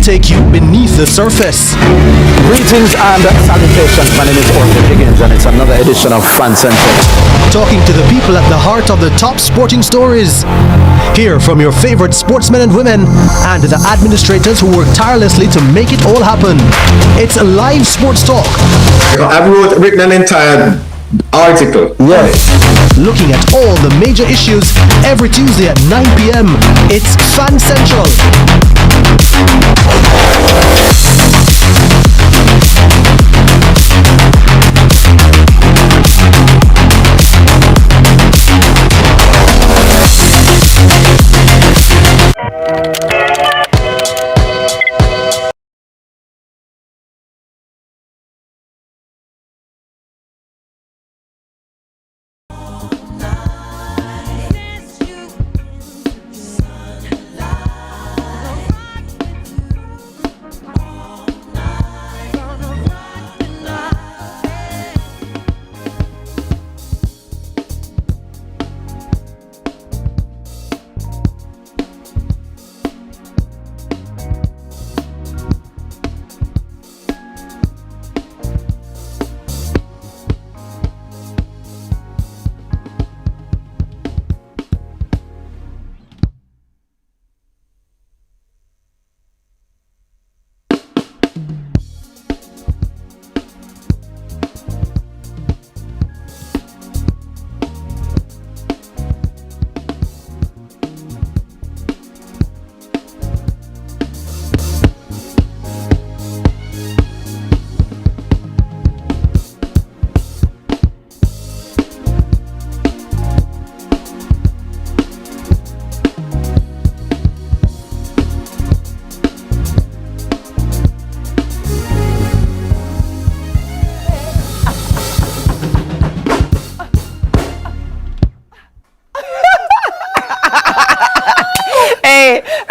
take you beneath the surface. Greetings and salutations. My name is Orville Higgins and it's another edition of Fan Central. Talking to the people at the heart of the top sporting stories. Hear from your favorite sportsmen and women and the administrators who work tirelessly to make it all happen. It's a live sports talk. I've written an entire article. Yes. Looking at all the major issues every Tuesday at 9 p.m. It's Fan Central.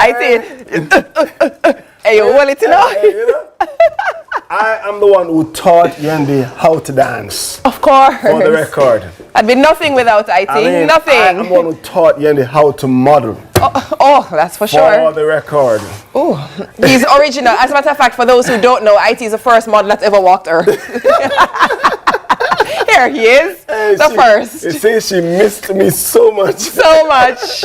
I see. Hey, you want it to know? I am the one who taught Yendi how to dance. Of course. For the record. I'd be nothing without IT. Nothing. I am the one who taught Yendi how to model. Oh, that's for sure. For the record. Oh, he's original. As a matter of fact, for those who don't know, IT is the first model that's ever walked Earth. Here he is, the first. You see, she missed me so much. So much.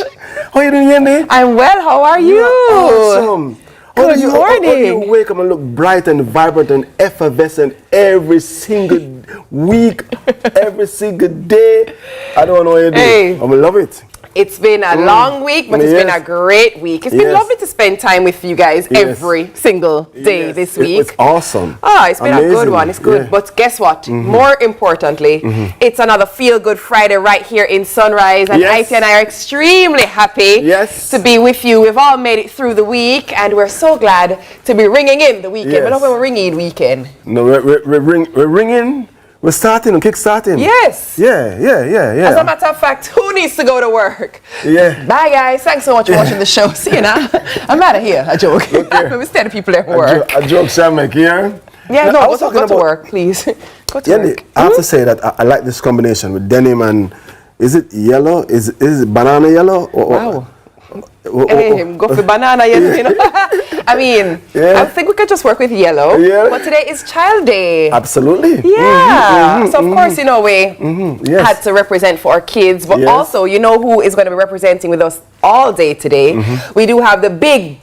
How are you doing, Yendi? I'm well. How are you? Awesome. Good morning. How do you wake up and look bright and vibrant and effervescent every single week, every single day? I don't know what you do. Hey. I'm going to love it. It's been a long week, but it's been a great week. It's been lovely to spend time with you guys every single day this week. It's awesome. Oh, it's been a good one. It's good. But guess what? More importantly, it's another feel-good Friday right here in Sunrise. And IT and I are extremely happy to be with you. We've all made it through the week, and we're so glad to be ringing in the weekend. We're not when we're ringing weekend. No, we're ringing. We're starting, kick-starting. Yes. Yeah. As a matter of fact, who needs to go to work? Yeah. Bye, guys. Thanks so much for watching the show. See you now. I'm out of here. A joke. We stay the people at work. A joke shall make here. Yeah, no, go to work, please. Go to work. I have to say that I like this combination with denim and, is it yellow? Is it banana yellow? Wow. Hey, go for banana yellow, you know. I mean, I think we could just work with yellow. Yeah. But today is Child Day. Absolutely. Yeah. So of course, you know, we had to represent for our kids, but also, you know, who is going to be representing with us all day today? We do have the big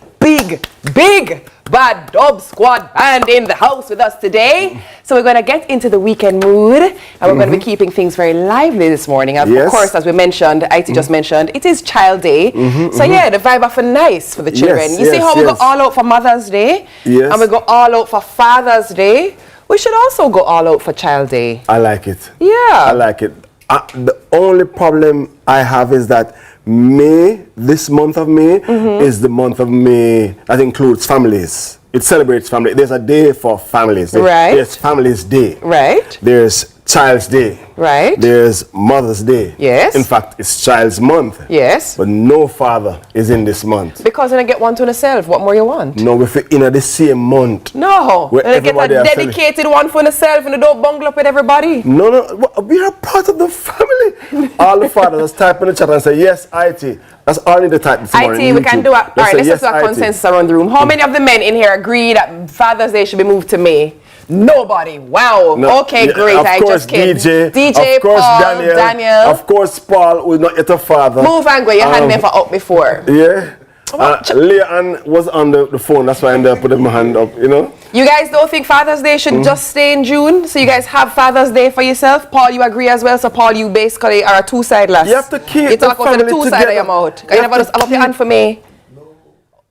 Bad Dub Squad band in the house with us today. So we're going to get into the weekend mood, and we're going to be keeping things very lively this morning. Of course, as we mentioned, IT just mentioned, it is Child Day. So yeah, the vibe are for nice for the children. You see how we go all out for Mother's Day? And we go all out for Father's Day? We should also go all out for Child Day. I like it. Yeah. I like it. The only problem I have is that May, this month of May, is the month of May that includes families. It celebrates family. There's a day for families. There's Families Day. Right. There's Child's Day. Right. There's Mother's Day. Yes. In fact, it's Child's Month. Yes. But no father is in this month. Because when I get one to myself, what more you want? No, we're in the same month. No. Where And I get a everybody are dedicated one for myself and I don't bungle up with everybody. No, we are part of the family. All the fathers just type in the chat and say, yes, IT. That's all in the type this morning. IT, we can do it. All right, let's yes, just do a IT. consensus around the room. How many of the men in here agree that Father's Day should be moved to May? Nobody. Wow. No, Okay, yeah, great. Of I course, just kidding. DJ, of course, Paul, Daniel. Of course, Paul, who's not yet a father. Move and go. Your hand never up before. Yeah. Leanne was on the phone. That's why I ended up putting my hand up, you know. You guys don't think Father's Day should just stay in June? So you guys have Father's Day for yourself? Paul, you agree as well? So Paul, you basically are a two-side lass. You have to keep you the talk about the family two-side of your together. mouth. You never just up your hand for me.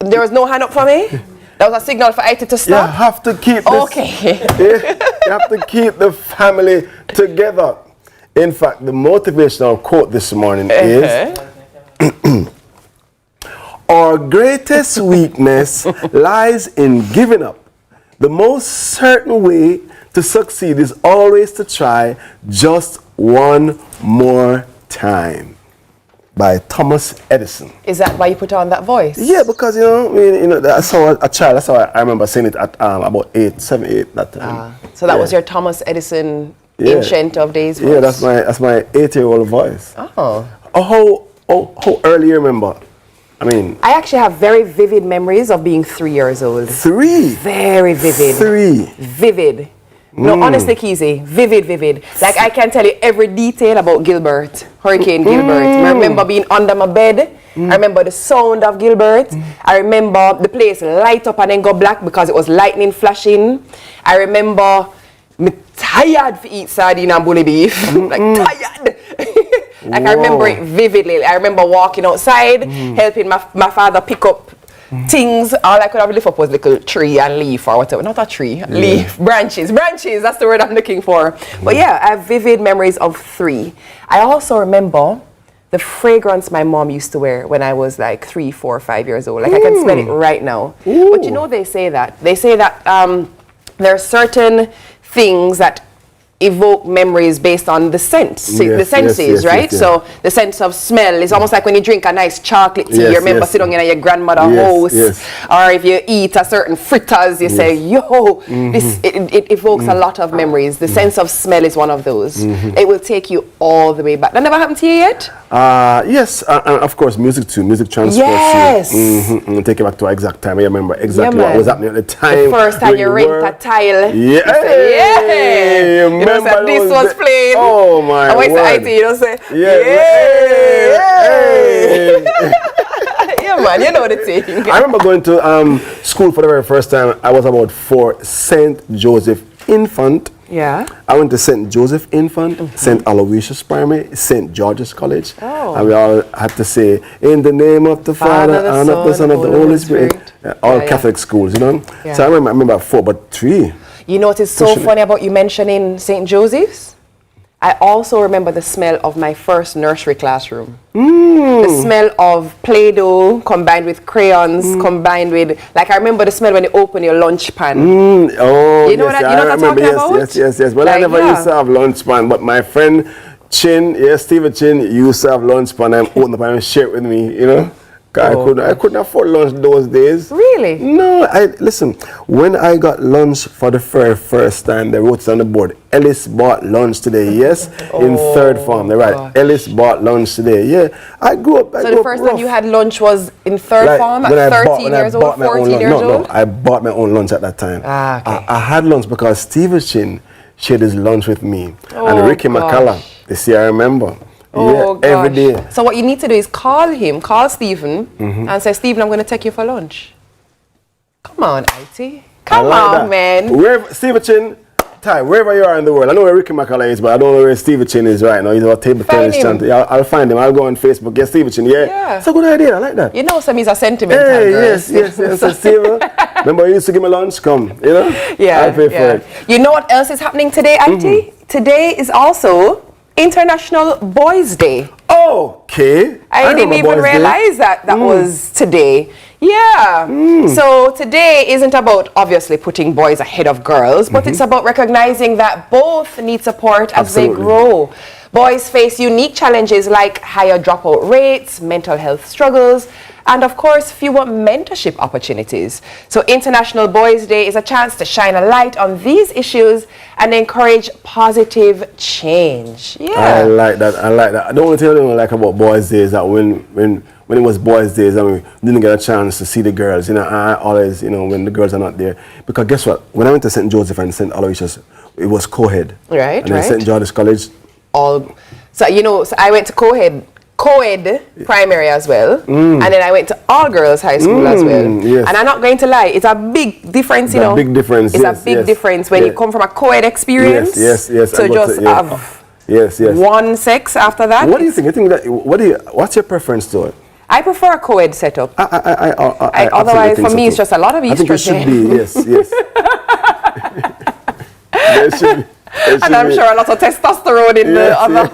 There was no hand up for me? That was a signal for IT to You stop? have to keep this, Okay. you have to keep the family together. In fact, the motivational quote this morning is, our greatest weakness lies in giving up. The most certain way to succeed is always to try just one more time. By Thomas Edison. Is that why you put on that voice? Yeah, because that's how a child. That's how I remember saying it at about 7, 8 that time. So that was your Thomas Edison ancient of days voice? Yeah, that's my 8-year-old voice. Oh. How early you remember? I mean, I actually have very vivid memories of being 3 years old. 3. Very vivid. 3. Vivid. No, honestly, Keezy, vivid. Like, I can tell you every detail about Gilbert, Hurricane Gilbert. I remember being under my bed. I remember the sound of Gilbert. I remember the place light up and then go black because it was lightning flashing. I remember me tired for eat sardine and bully beef. Like, tired. Like, I remember it vividly. I remember walking outside, helping my father pick up things. All I could have lift up was little tree and leaf or whatever. Not a tree, leaf, branches. That's the word I'm looking for. But yeah, I have vivid memories of 3. I also remember the fragrance my mom used to wear when I was like 3, 4, 5 years old. Like I can smell it right now. But you know, they say that there are certain things that evoke memories based on the senses, right? So the sense of smell is almost like when you drink a nice chocolate tea. You remember sitting in your grandmother's house, or if you eat a certain fritters, you say, "Yo, this." It evokes a lot of memories. The sense of smell is one of those. It will take you all the way back. That never happened to you yet? Yes, and of course, music too. Music transports you. Take you back to an exact time. I remember exactly what was happening at the time. The first time you rent a tile. Yeah. You know, say, this was playing. Oh my word. word. IT, you know, say, yeah, man, you know the thing. I remember going to school for the very first time. I was about 4, St. Joseph Infant. Yeah. I went to St. Joseph Infant, St. Aloysius Primary, St. George's College. Oh. And we all had to say, in the name of the Father, and of the Son, of the Holy Spirit. All Catholic schools, you know. Yeah. So I remember 4, but 3. You know what is so funny about you mentioning St. Joseph's? I also remember the smell of my first nursery classroom. The smell of Play-Doh combined with crayons, combined with, like I remember the smell when you open your lunch pan. Oh, you know yes, what I'm talking about? Yes. Well, like, I never used to have lunch pan, but my friend Chin, Stephen Chin, used to have lunch pan and open up and share it with me, you know. I couldn't afford lunch those days. Really? No, listen, when I got lunch for the very first time, they wrote it on the board, Ellis bought lunch today, yes? In 3rd form, they're right. Ellis bought lunch today, yeah. I grew up. So the first time you had lunch was in 3rd form at 13 years old, 14 years old? No, I bought my own lunch at that time. Okay. I had lunch because Steve Chin shared his lunch with me. And Ricky McCullough, you see, I remember. Every day. So what you need to do is call Stephen, and say, Stephen, I'm going to take you for lunch. Come on, IT. Come on, man. Steve Chin, wherever you are in the world, I know where Ricky McCullough is, but I don't know where Steve Chin is right now. He's about table tennis champion. Yeah, I'll find him. I'll go on Facebook. Get Steve Chin. Yeah. It's a good idea. I like that. You know, he's a sentimental girl. Yes. So Steve, remember you used to give me lunch? Come, you know? Yeah. I'll pay for it. You know what else is happening today, IT? Today is also International Boys Day. Okay. I didn't even realize that was today. Yeah. So today isn't about obviously putting boys ahead of girls, but it's about recognizing that both need support as they grow. Boys face unique challenges like higher dropout rates, mental health struggles, and of course, fewer mentorship opportunities. So International Boys Day is a chance to shine a light on these issues and encourage positive change. Yeah. I like that. The only thing I don't like about Boys Day is that when it was Boys Days, I mean, didn't get a chance to see the girls. You know, I always, you know, when the girls are not there. Because guess what? When I went to St. Joseph and St. Aloysius, it was co-ed. Right, and then St. George's College. So, you know, so I went to co-ed primary as well. And then I went to all girls high school as well. Yes. And I'm not going to lie, it's a big difference, you know. Big difference, It's a big difference when you come from a co-ed experience. Yes. So just have Yes. one sex after that. What do you think? What's your preference to it? I prefer a co-ed setup. I otherwise, for so me, too. it's just a lot of estrogen. I think it should be, yes. There should be. And I'm sure a lot of testosterone in the other.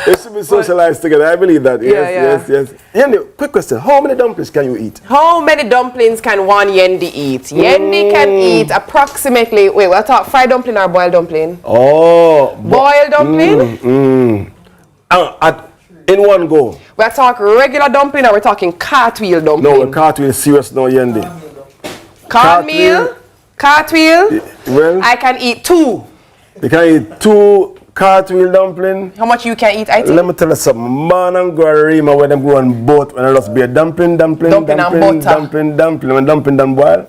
They should be socialized together. I believe that. Yes. Yendi, quick question. How many dumplings can you eat? How many dumplings can one Yendi eat? Yendi can eat approximately, wait, we'll talk fried dumpling or boiled dumpling? Oh. Boiled dumpling? In one go. We're talking regular dumpling or we're talking cartwheel dumpling? No, cartwheel serious no Yendi. Cornmeal? Cartwheel? Well, I can eat 2. You can eat 2 cartwheel dumpling. How much you can eat, I think? Let me tell you something. Man and go Rima when them go on boat when I just be a dumpling and butter. when dumpling done boil.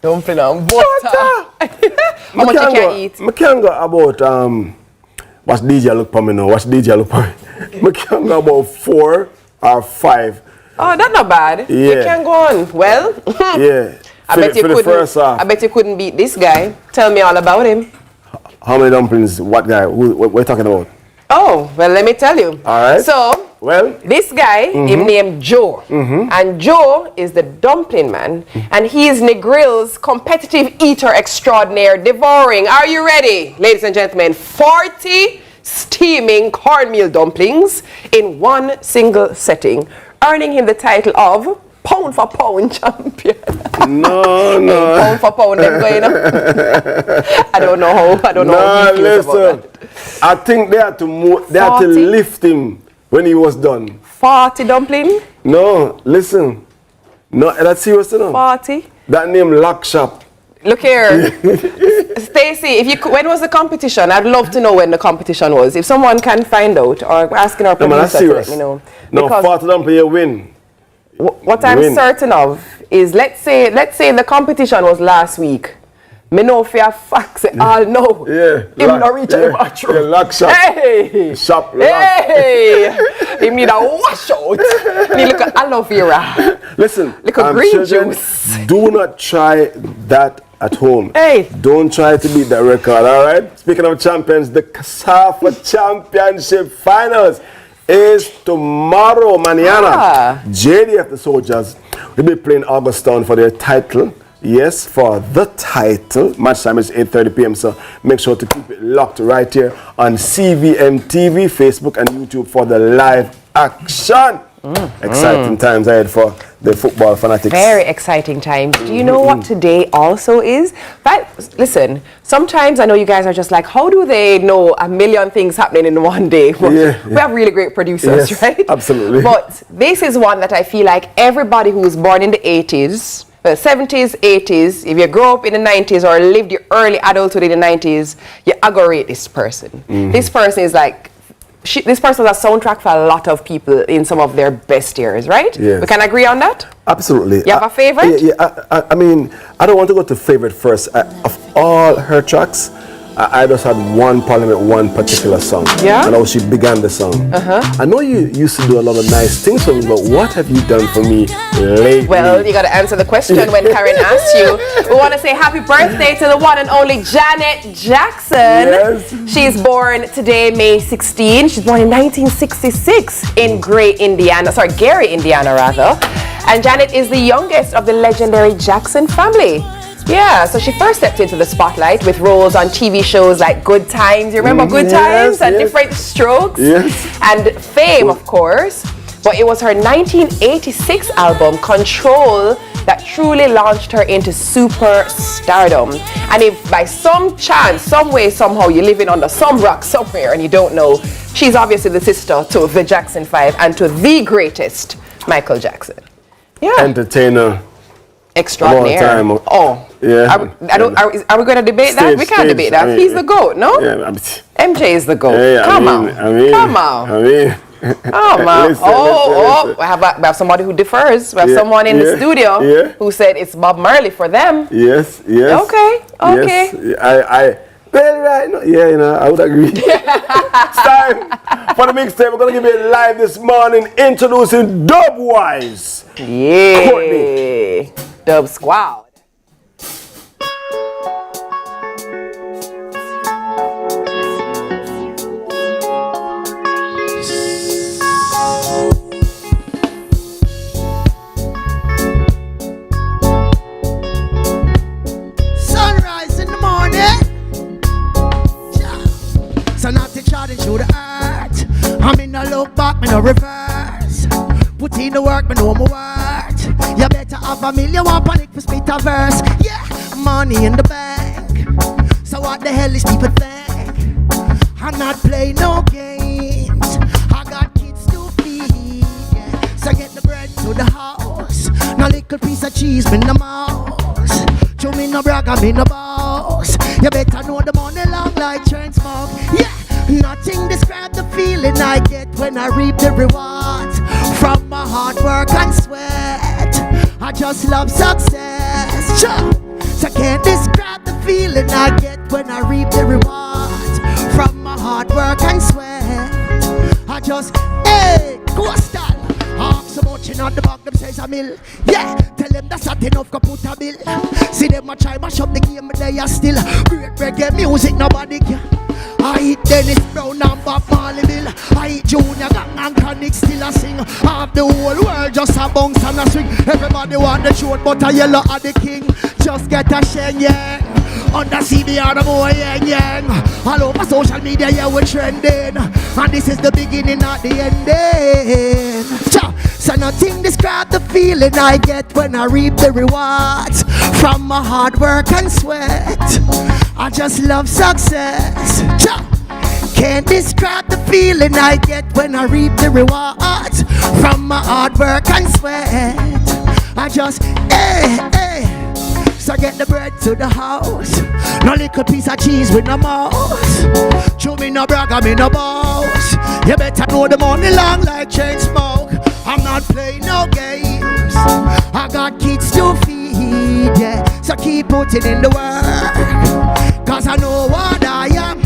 Dumpling and butter. How much you can eat? I can go about watch DJ look for me now. Watch DJ look for me. I can go about 4 or 5. Oh, that's not bad. Yeah. You can go on. Well, yeah. I bet you couldn't beat this guy. Tell me all about him. How many dumplings? What guy? What we're talking about? Oh, well, let me tell you. All right. So, this guy, him named Joe. And Joe is the dumpling man. And he is Negrill's competitive eater extraordinaire, devouring. Are you ready, ladies and gentlemen? 40 steaming cornmeal dumplings in one single setting, earning him the title of pound for pound champion. No. Pound for pound, them going up. I don't know how he feels about that. I think they had to move. They had to lift him when he was done. 40 dumpling? No, listen. No, that's serious enough. 40. That name Lock Shop. Look here, Stacey. When was the competition? I'd love to know when the competition was. If someone can find out, or asking our producer to let me know. No, 40 dumpling, you win. What I'm certain of is, let's say the competition was last week. Me know for a fact, say all know. Yeah. Him not reach the bathroom. Yeah, Lock Shop. Hey. Shop lock. Hey. Him need a wash out. Need look at aloe vera. Listen. Look at green juice. Do not try that at home. Hey. Don't try to beat that record, all right? Speaking of champions, the CASAFA Championship Finals is tomorrow, mañana. JDF, the Soldiers, will be playing Augustown for their title. Yes, for the title. Match time is 8:30 p.m. So make sure to keep it locked right here on CVM TV, Facebook, and YouTube for the live action. Exciting times ahead for the football fanatics. Very exciting times. Do you know what today also is? But listen, sometimes I know you guys are just like, how do they know a million things happening in one day? Well, we have really great producers, right? Absolutely. But this is one that I feel like everybody who was born in the 80s, 70s, 80s, if you grew up in the 90s or lived your early adulthood in the 90s, you agorate this person. This person is like, this person is a soundtrack for a lot of people in some of their best years, right? Yes. We can agree on that? Absolutely. You have a favorite? I mean, I don't want to go to favorite first. Of all her tracks, I just had one problem with one particular song. Yeah? And how she began the song. I know you used to do a lot of nice things for me, but what have you done for me lately? Well, you got to answer the question when Karen asks you. We want to say happy birthday to the one and only Janet Jackson. Yes. She's born today, May 16. She's born in 1966 in Gary, Indiana rather. And Janet is the youngest of the legendary Jackson family. Yeah, so she first stepped into the spotlight with roles on TV shows like Good Times. You remember Good Times and Different Strokes? Yes. And Fame, of course. But it was her 1986 album, Control, that truly launched her into superstardom. And if by some chance, some way, somehow you're living under some rock somewhere and you don't know, she's obviously the sister to the Jackson 5 and to the greatest, Michael Jackson. Yeah. Entertainer. Extraordinary. Oh. Yeah. Are we going to debate that? We can't debate that. He's the GOAT, no? Yeah, MJ is the GOAT. Yeah, Come on. Come on. We have somebody who differs. We have someone in the studio who said it's Bob Marley for them. Yes. Okay. Yes, well, right, I would agree. It's time for the mixtape. We're going to give it live this morning, introducing Dubwise. Yeah. Courtney. Dub Squad. Sunrise in the morning. So not to charging through the earth. I'm in a look back, me no reverse. Put in the work, me know my worth. You better have $1 million, one panic for spit a verse. Yeah, money in the bank. So what the hell is people think? I'm not playing no games. I got kids to feed. Yeah. So get the bread to the house. No little piece of cheese, me no mouse. To me no brag, I'm in the boss. You better know the money long like chain smoke. Yeah, nothing describe the feeling I get when I reap the rewards from my hard work and sweat. I just love success. So can't describe the feeling I get when I reap the rewards from my hard work and sweat. I just, go style. So much in on the back, them says a mill. Yeah, tell them that's not enough, go put a bill. See them a try mash up the game, but they are still great reggae music, nobody can. I eat Dennis Brown and Bob Marley Bill. I eat Junior Gang and Chronic still a sing. Half the whole world just a bounce and a swing. Everybody want the truth, but a yellow are the king. Just get a sheng yang. Under CBR the boy yang yang. All over social media, yeah, we're trending. And this is the beginning, not the ending. So nothing describe the feeling I get when I reap the rewards from my hard work and sweat. I just love success. Can't describe the feeling I get when I reap the rewards from my hard work and sweat. I just, So get the bread to the house. No little piece of cheese with no mouse. Chew me no brag, I'm in no boss. You better know the money long like chain smoke. I'm not playing no games. I got kids to feed, yeah. So keep putting in the work, cause I know what I am.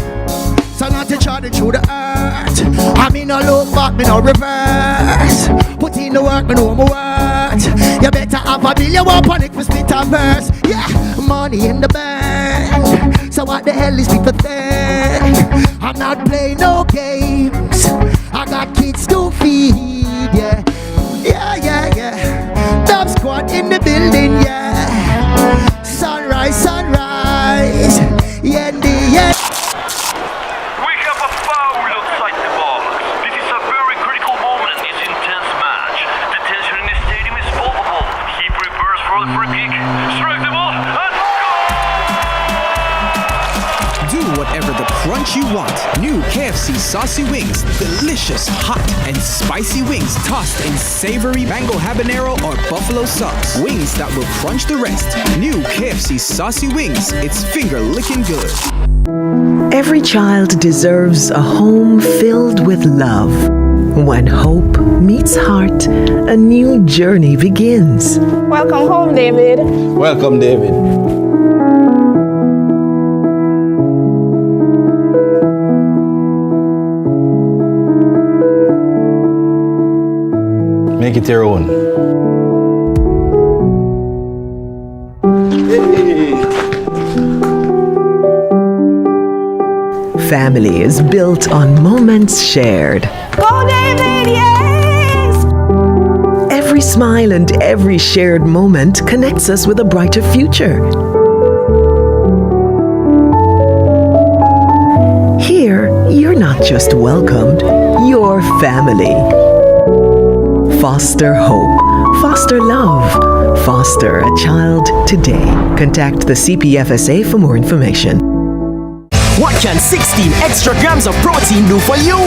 So not to try to through the earth. I mean no look back, me no reverse. Put in the work, me know my worth. You better have $1 million, one panic for split a verse. Yeah, money in the bank. So what the hell is people think? I'm not playing no games. I got kids to feed, yeah. Dub Squad in the building, yeah. Sunrise, yeah, yeah. We have a foul outside the box. This is a very critical moment in this intense match. The tension in the stadium is palpable. He prepares for the free kick. Strike the ball and do whatever the crunch you want. New KFC saucy wings, delicious, hot, and spicy wings tossed in savory mango habanero or buffalo sauce. Wings that will crunch the rest. New KFC saucy wings, it's finger-licking good. Every child deserves a home filled with love. When hope meets heart, a new journey begins. Welcome home, David. Welcome, David. Make it your own. Family is built on moments shared. Go, David, yes! Every smile and every shared moment connects us with a brighter future. Here, you're not just welcomed, you're family. Foster hope. Foster love. Foster a child today. Contact the CPFSA for more information. What can 16 extra grams of protein do for you?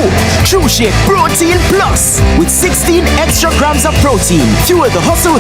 True Shake Protein Plus with 16 extra grams of protein. Fuel the hustle.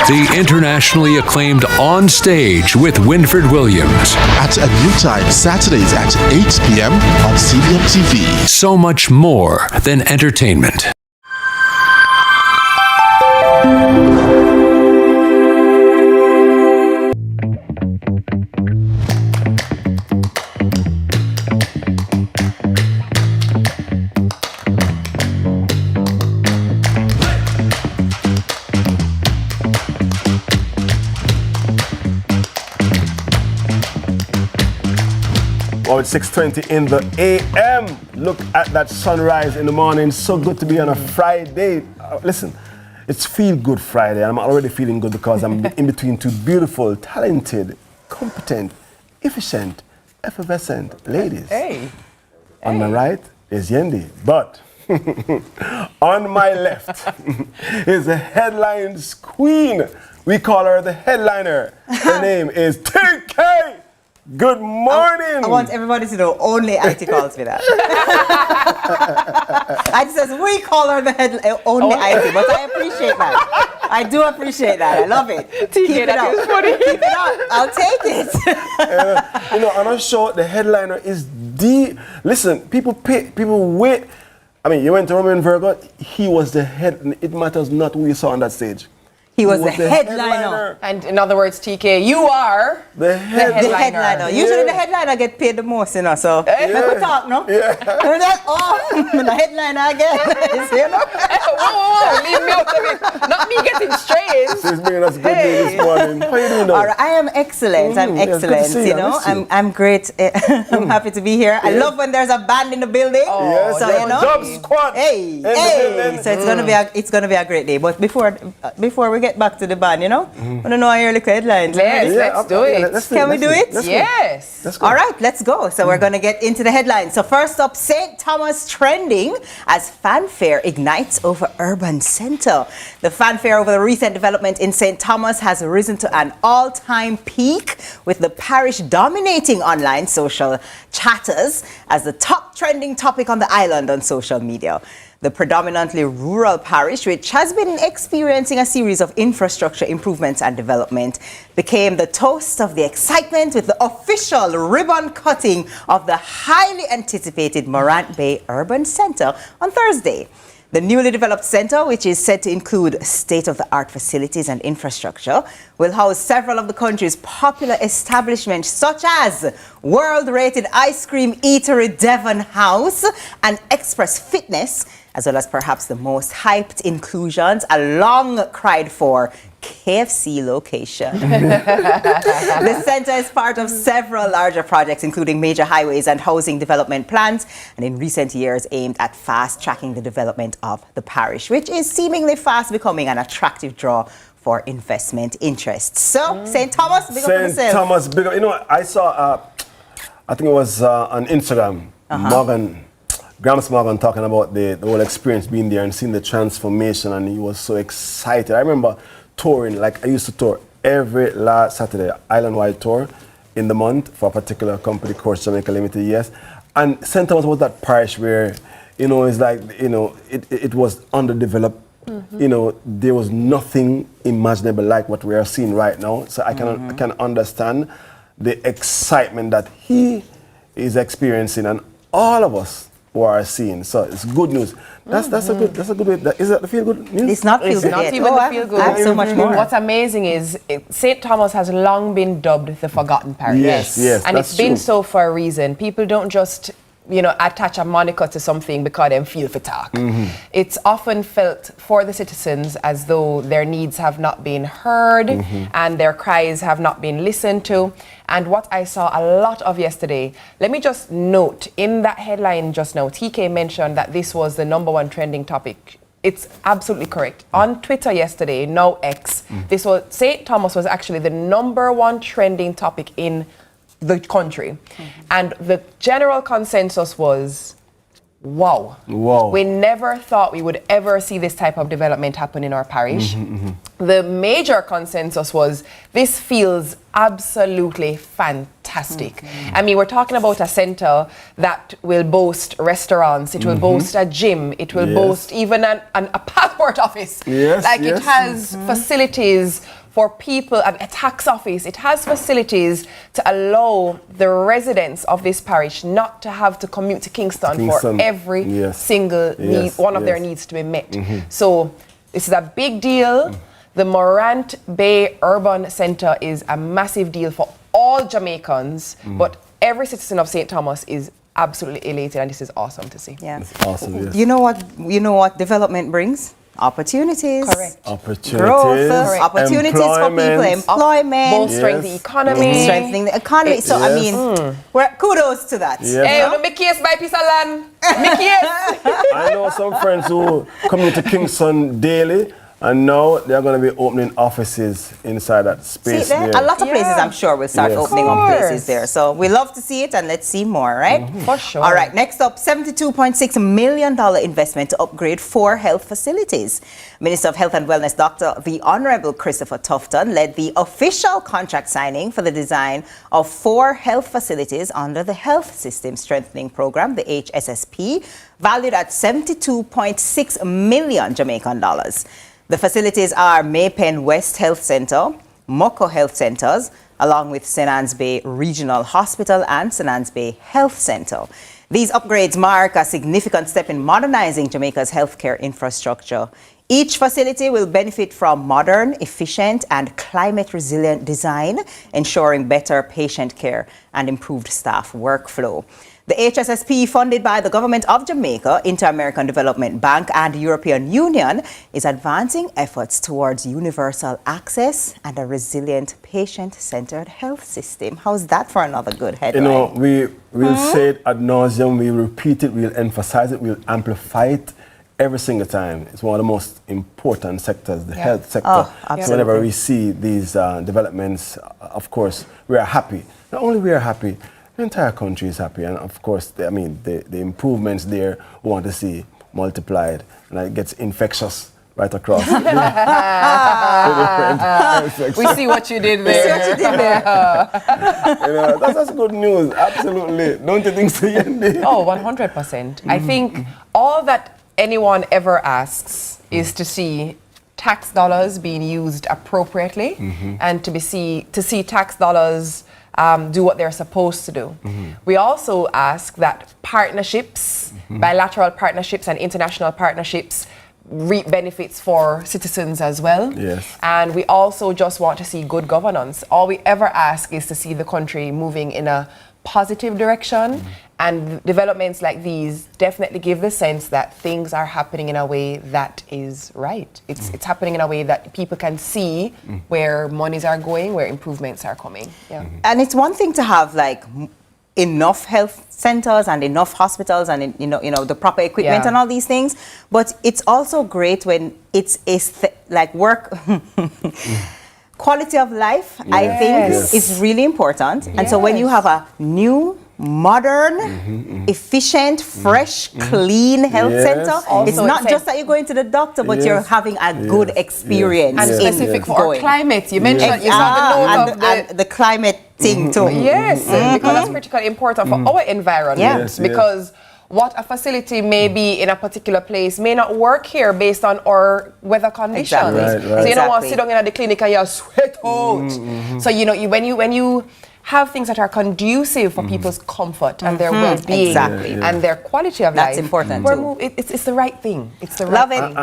The internationally acclaimed On Stage with Winford Williams. At a new time, Saturdays at 8 p.m. on CVM TV. So much more than entertainment. Well, it's 6:20 in the a.m. Look at that sunrise in the morning. So good to be on a Friday. Listen, it's Feel Good Friday. I'm already feeling good because I'm in between two beautiful, talented, competent, efficient, effervescent ladies. Hey. On my right is Yendi, but on my left is the headlines queen. We call her the headliner. Her name is TK. Good morning. I want everybody to know only Auntie calls me that. Auntie says we call her the head only Auntie, but I appreciate that. I do appreciate that. I love it. Keep it up. Keep it up. I'll take it. On our show, the headliner is the. Listen, people wait. I mean, you went to Roman Virgo. He was the head. It matters not who you saw on that stage. He was the headliner. And in other words, TK, you are the headliner. Usually the headliner get paid the most, so we talk, no? Yeah. The headliner again. Whoa, leave me out of it. Not me getting strays. She's bringing us good news this morning. How are you doing? All right, I am excellent. I'm excellent. I'm great. I'm happy to be here. I love when there's a band in the building. Yes, so Job Squad. Hey. So it's gonna be a great day. But before we get back to the band, I want to know your little headlines. Let's do it. Can we do it? Yes. All right, let's go. So we're going to get into the headlines. So first up, St. Thomas trending as fanfare ignites over urban center. The fanfare over the recent development in St. Thomas has risen to an all-time peak, with the parish dominating online social chatters as the top trending topic on the island on social media. The predominantly rural parish, which has been experiencing a series of infrastructure improvements and development, became the toast of the excitement with the official ribbon cutting of the highly anticipated Morant Bay Urban Centre on Thursday. The newly developed centre, which is set to include state-of-the-art facilities and infrastructure, will house several of the country's popular establishments, such as world-rated ice cream eatery Devon House and Express Fitness, as well as perhaps the most hyped inclusions, a long-cried-for KFC location. The centre is part of several larger projects, including major highways and housing development plans, and in recent years aimed at fast-tracking the development of the parish, which is seemingly fast becoming an attractive draw for investment interests. So, St. Thomas, big up on yourself. St. Thomas, big up. I saw, I think it was on Instagram, Grams Morgan talking about the whole experience being there and seeing the transformation, and he was so excited. I remember touring, like I used to tour every last Saturday, island-wide tour in the month for a particular company, Course Jamaica Limited, yes. And St. Thomas was that parish where, it's like, it was underdeveloped. There was nothing imaginable like what we are seeing right now. So I can understand the excitement that he is experiencing, and all of us who are seeing. So it's good news. That's a good way. Is that the feel good news? It's not feel good. Not even the feel good. I have so much more. What's amazing is St. Thomas has long been dubbed the forgotten parish. Yes, and it's been so for a reason. People don't just attach a moniker to something because they feel for talk. It's often felt for the citizens as though their needs have not been heard and their cries have not been listened to. And what I saw a lot of yesterday, let me just note, in that headline just now, TK mentioned that this was the #1 trending topic. It's absolutely correct. On Twitter yesterday, now X, this was St. Thomas was actually the #1 trending topic in the country. And the general consensus was, wow. We never thought we would ever see this type of development happen in our parish. The major consensus was, this feels absolutely fantastic. I mean, we're talking about a center that will boast restaurants, it will boast a gym, it will boast even a passport office. It has facilities for people, a tax office. It has facilities to allow the residents of this parish not to have to commute to Kingston. For every single need, one of their needs to be met. So this is a big deal. The Morant Bay Urban Centre is a massive deal for all Jamaicans, but every citizen of St. Thomas is absolutely elated, and this is awesome to see. It's awesome, You know what development brings? Opportunities. Correct. Opportunities. Growth. Opportunities for people. Employment. Bolstering the economy. Strengthening the economy. So, I mean, kudos to that. Hey, you know, me case buy piece of land. Me case. I know some friends who come into Kingston daily, and now they're going to be opening offices inside that space. See, a lot of places, I'm sure, will start opening up places there. So we love to see it, and let's see more, right? For sure. All right, next up, $72.6 million investment to upgrade 4 health facilities. Minister of Health and Wellness, Dr. the Honorable Christopher Tufton, led the official contract signing for the design of 4 health facilities under the Health System Strengthening Program, the HSSP, valued at $72.6 million Jamaican dollars. The facilities are Maypen West Health Centre, Moko Health Centres, along with St. Anne's Bay Regional Hospital and St. Anne's Bay Health Centre. These upgrades mark a significant step in modernizing Jamaica's healthcare infrastructure. Each facility will benefit from modern, efficient, and climate-resilient design, ensuring better patient care and improved staff workflow. The HSSP, funded by the Government of Jamaica, Inter-American Development Bank, and European Union, is advancing efforts towards universal access and a resilient, patient-centered health system. How's that for another good headline? You know, we will say it ad nauseum, we'll repeat it, we'll emphasize it, we'll amplify it every single time. It's one of the most important sectors, the health sector. So whenever we see these developments, of course, we are happy. Not only we are happy, the entire country is happy, and of course, the improvements there we want to see multiplied, and it gets infectious right across. We see what you did there. You know, that's good news, absolutely. Don't you think so, Yendi? Oh, 100%. I think all that anyone ever asks is to see tax dollars being used appropriately, and to see tax dollars do what they're supposed to do. We also ask that partnerships, bilateral partnerships and international partnerships reap benefits for citizens as well. And we also just want to see good governance. All we ever ask is to see the country moving in a positive direction, and developments like these definitely give the sense that things are happening in a way that is right. It's happening in a way that people can see where monies are going, where improvements are coming. And it's one thing to have like enough health centers and enough hospitals and you know the proper equipment and all these things, but it's also great when it's like work. Quality of life, I think, is really important. And so when you have a new, modern, efficient, fresh, clean health center, it's not just that you're going to the doctor, but you're having a good experience. And specific for our climate. You mentioned you saw the note of the climate thing too. Because that's critically important for our environment. Because what a facility may be in a particular place may not work here based on our weather conditions. So you don't want to sit down in the clinic and you sweat out. So when you have things that are conducive for people's comfort and their well-being and their quality of life. That's important. It's the right thing. It's the right thing.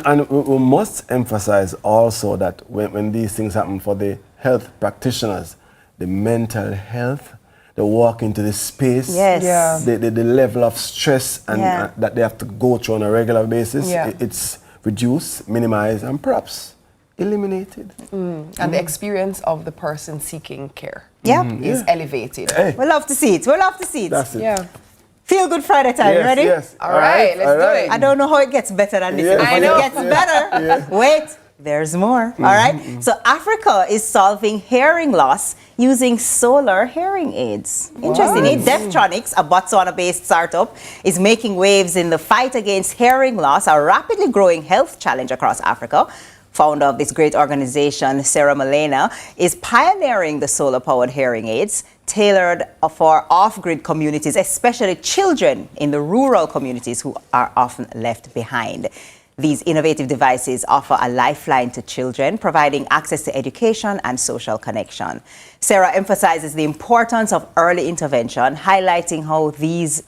And we must emphasize also that when these things happen for the health practitioners, the mental health, they walk into this space. Yes. Yeah. The level of stress and that they have to go through on a regular basis, it's reduced, minimized, and perhaps eliminated. And the experience of the person seeking care is elevated. Hey. We love to see it. We love to see it. That's it. Yeah. Feel good Friday time. Yes, Ready? yes. All right, let's do it. I don't know how it gets better than this. Yes. But I know. it gets better. Wait, there's more. All right. So Africa is solving hearing loss using solar hearing aids. Interestingly, Deftronics, a Botswana-based startup, is making waves in the fight against hearing loss, a rapidly growing health challenge across Africa. Founder of this great organization, Sarah Malena, is pioneering the solar-powered hearing aids tailored for off-grid communities, especially children in the rural communities who are often left behind. These innovative devices offer a lifeline to children, providing access to education and social connection. Sarah emphasizes the importance of early intervention, highlighting how these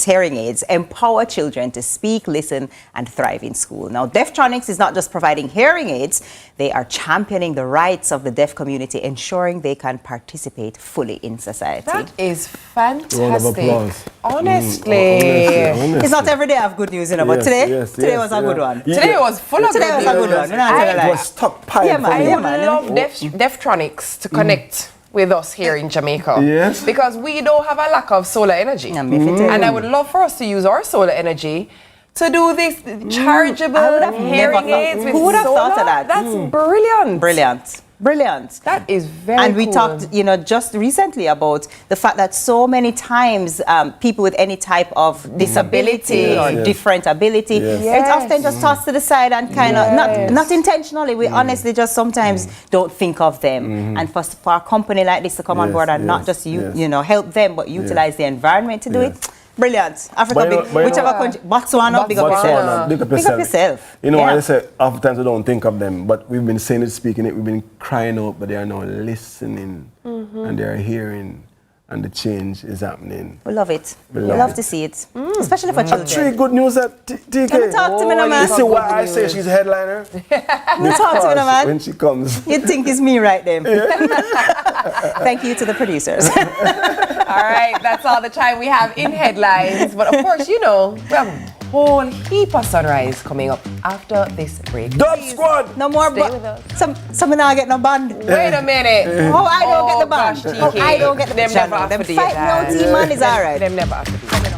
hearing aids, empower children to speak, listen, and thrive in school. Now, Deftronics is not just providing hearing aids, they are championing the rights of the deaf community, ensuring they can participate fully in society. That is fantastic. Round of applause. Honestly. Honestly. It's not every day I have good news, but today was a good one. Today was full of good news. Today was a good one. It was stockpiled. I love Deftronics to connect with us here in Jamaica. Yes. Because we don't have a lack of solar energy. And I would love for us to use our solar energy to do this chargeable hearing aids with Who would have solar. thought of that? That's brilliant. Brilliant. That is very And we cool. talked, just recently about the fact that so many times people with any type of disability or different ability, it's often just tossed to the side and kind of, not intentionally, we honestly just sometimes don't think of them. And for a company like this to come on board and not just help them, but utilize the environment to do it. Brilliant. Africa, whichever country, Botswana, big up yourself. You know, I say oftentimes we don't think of them, but we've been saying it, speaking it, we've been crying out, but they are now listening and they are hearing, and the change is happening. We love it. We love to see it, especially for children. Three good news at TK. Can you talk to me, no, man? You see why I say she's a headliner? You talk to me, no, man. When she comes. You'd think it's me right there. Thank you to the producers. All right, that's all the time we have in headlines. But of course, we have a whole heap of sunrise coming up after this break. Dub Squad! No more, but some now get no band. Wait a minute. Oh, I don't get the band. Gosh, I don't get the band. Them never have Them to do fight that. no team man is all right. Them never have to do that.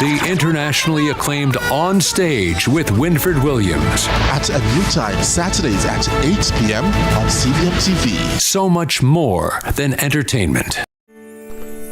The internationally acclaimed On Stage with Winford Williams. At a new time, Saturdays at 8 p.m. on CVM TV. So much more than entertainment.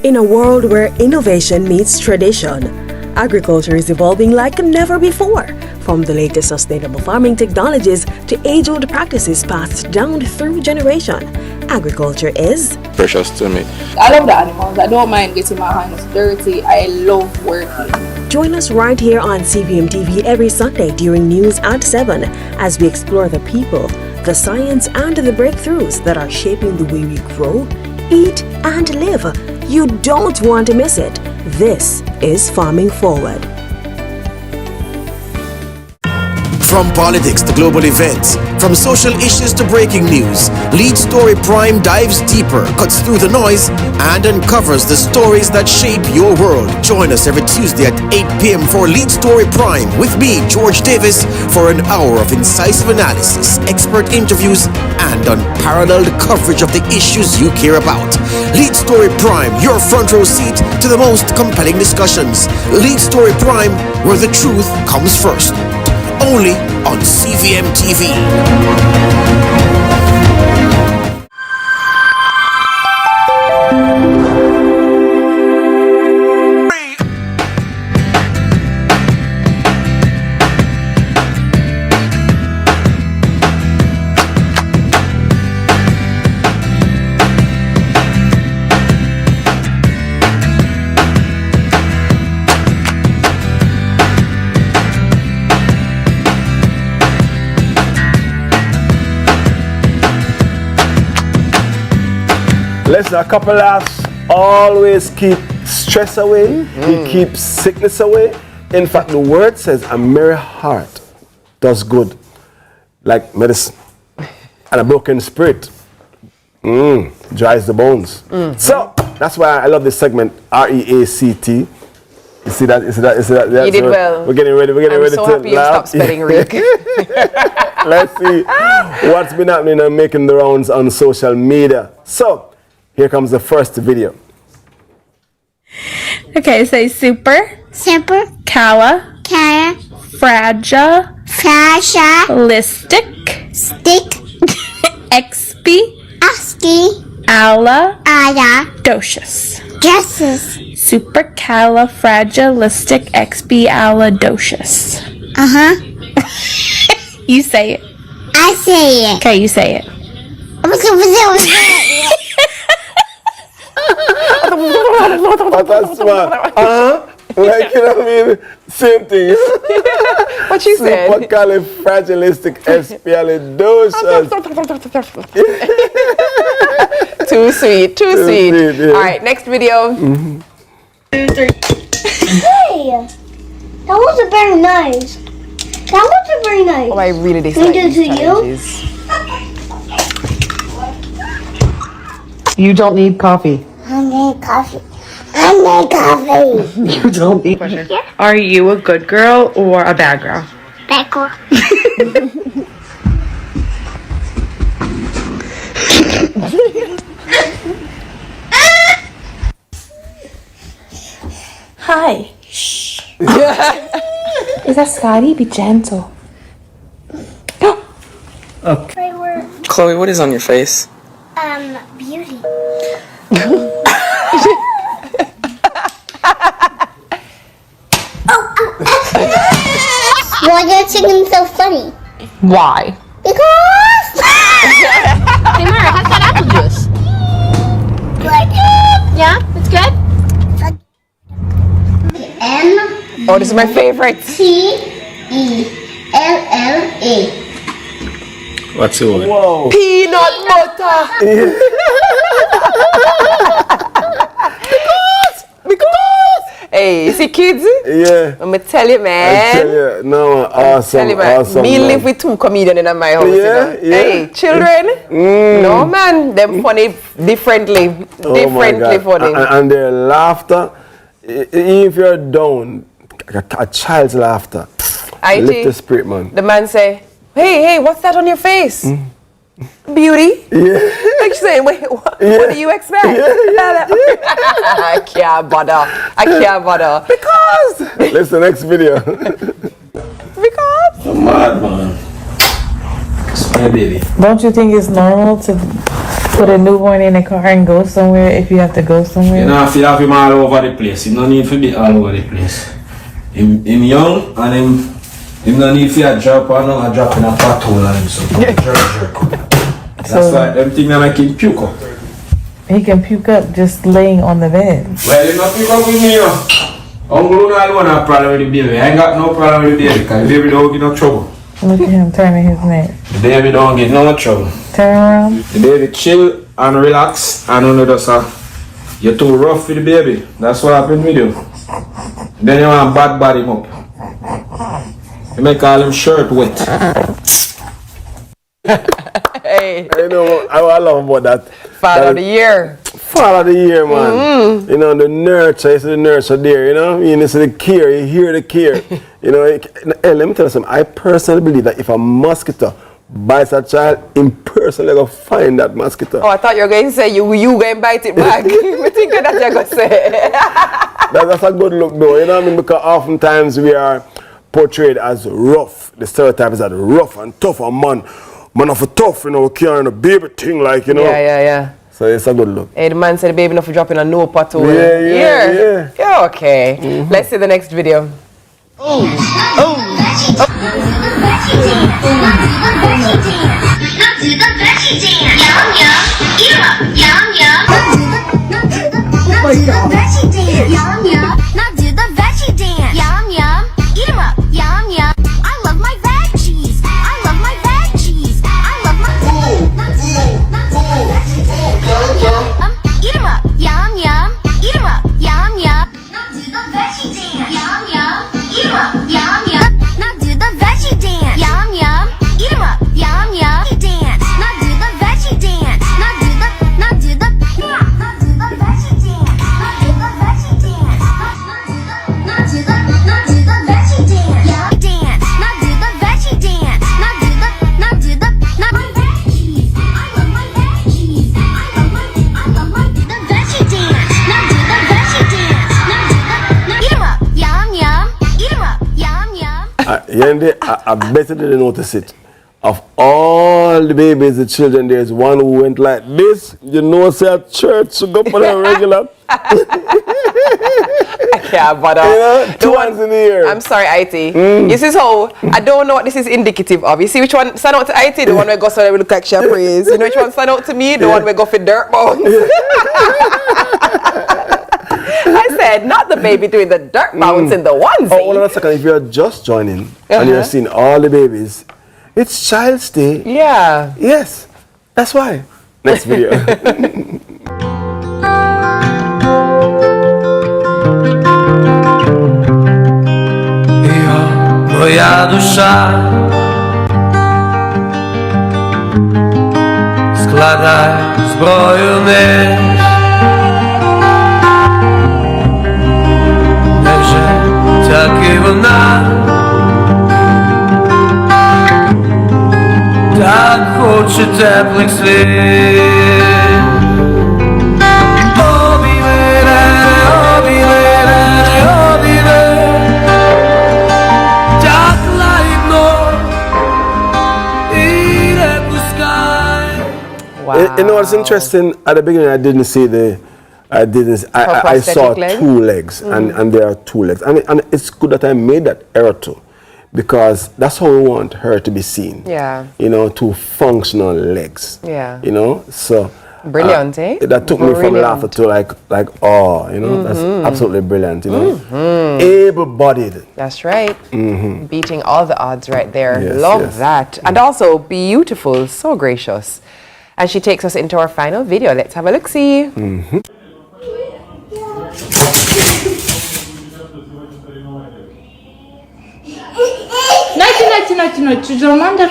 In a world where innovation meets tradition, agriculture is evolving like never before. From the latest sustainable farming technologies to age-old practices passed down through generation, agriculture is precious to me. I love the animals. I don't mind getting my hands dirty. I love working. Join us right here on CVM TV every Sunday during news at 7 as we explore the people, the science, and the breakthroughs that are shaping the way we grow, eat, and live. You don't want to miss it. This is Farming Forward. From politics to global events, from social issues to breaking news, Lead Story Prime dives deeper, cuts through the noise, and uncovers the stories that shape your world. Join us every Tuesday at 8 p.m. for Lead Story Prime with me, George Davis, for an hour of incisive analysis, expert interviews, and unparalleled coverage of the issues you care about. Lead Story Prime, your front row seat to the most compelling discussions. Lead Story Prime, where the truth comes first. Only on CVM TV. Listen, a couple laughs always keep stress away. It keeps sickness away. In fact, the word says a merry heart does good, like medicine. And a broken spirit dries the bones. So that's why I love this segment, REACT. You see that? You did well. We're getting ready. I'm so happy you stopped spelling Rick. Let's see what's been happening and making the rounds on social media. So, here comes the first video. Okay, say super. Super. Cala. Cara. Fragile. Fragile. Stick. XP. Aski. Ala. Ada. Docious. Dresses. Supercalifragilisticexpialidocious. You say it. I say it. Okay, you say it. That's smart. Like, you know what I mean? Same thing. What you said? Supercalifragilisticexpialidocious. Too sweet. Yeah. All right, next video. 2, 3. Hey, that wasn't very nice. Oh, I really dislike Can I do these it to challenges. You don't need coffee. I need coffee. You don't need. Are you a good girl or a bad girl? Bad girl. Hi. Shh. Is that Scotty? Be gentle. Okay. Chloe, what is on your face? Beauty. Why are you singing so funny? Why? Because. Hey, Mara, how's that apple juice? Good. Yeah, it's good. Oh, this is my favorite. T-E-L-L-A. What's your one? Whoa. Peanut butter. Because. Hey, see kids? Yeah. I'm gonna tell you, man. I tell you, no, awesome, awesome. Me man. live with 2 comedians in my house. Yeah, you know? yeah. Hey, children. No, man. Them funny differently. Differently funny. And their laughter, even if you're down, a child's laughter. Lift the spirit, man. The man say, hey, what's that on your face? Beauty? Yeah. Like she's saying, wait, what do you expect? I can't bother. Because. Listen, next video. Because. I'm mad, man. It's my baby. Don't you think it's normal to put a newborn in a car and go somewhere if you have to go somewhere? You know, if you have him all over the place, you don't need to be all over the place. Him young and him no need to drop in a pothole and so jerk. That's why them things that make him puke up. He can puke up just laying on the bed. Well, he not puke up with me, you know. Uncle don't have a problem with the baby. I ain't got no problem with the baby because the baby don't get no trouble. Look at him turning his neck. The baby don't get no trouble. Turn around. The baby chill and relax and only just you're too rough with the baby. That's what happened with you. Then you want to bad him up. You make all him shirt wet. Hey. I know, I love about that. Father of the year. Father of the year, man. You know, the nurture, you see the nurture there, you know? You see the care, you hear the care. You know, hey, let me tell you something. I personally believe that if a mosquito bites a child, in personally go find that mosquito. Oh, I thought you were going to say you go and bite it back. I think that's what you're going to say. That's a good look though, you know what I mean? Because oftentimes we are portrayed as rough. The stereotype is that rough and tough and man of a tough, you know, carrying a baby thing like, you know. Yeah. So it's a good look. Hey, the man said the baby enough for dropping a no pothole. Yeah. Yeah, okay. Let's see the next video. I bet you didn't notice it. Of all the babies, the children, there's one who went like this. You know, say at church, so go for a regular. Yeah, but you know, two hands in the air. I'm sorry, IT. This is how, I don't know what this is indicative of. You see which one stand out to IT? The one where go so we look like Shea praise. You know which one stand out to me? The one where go for dirt bones. I said, not the baby doing the dirt bounce in the onesie. Oh, hold on a second. If you're just joining and you're seeing all the babies, it's Child's Day. Yeah. Yes. That's why. Next video. Moja dusza składaj zbroju mysz. Невже тільки вона так хоче теплих слів? You know what's interesting? At the beginning, I didn't see I saw leg? 2 legs, and there are 2 legs. And it's good that I made that error too, because that's how we want her to be seen. Yeah. You know, 2 functional legs. Yeah. You know, so. Brilliant, eh? That took me from laughter to like oh, you know, that's absolutely brilliant, you know. Able-bodied. That's right. Beating all the odds right there. Yes, Love yes. that. And also beautiful, so gracious. And she takes us into our final video. Let's have a look-see. Night, Romander.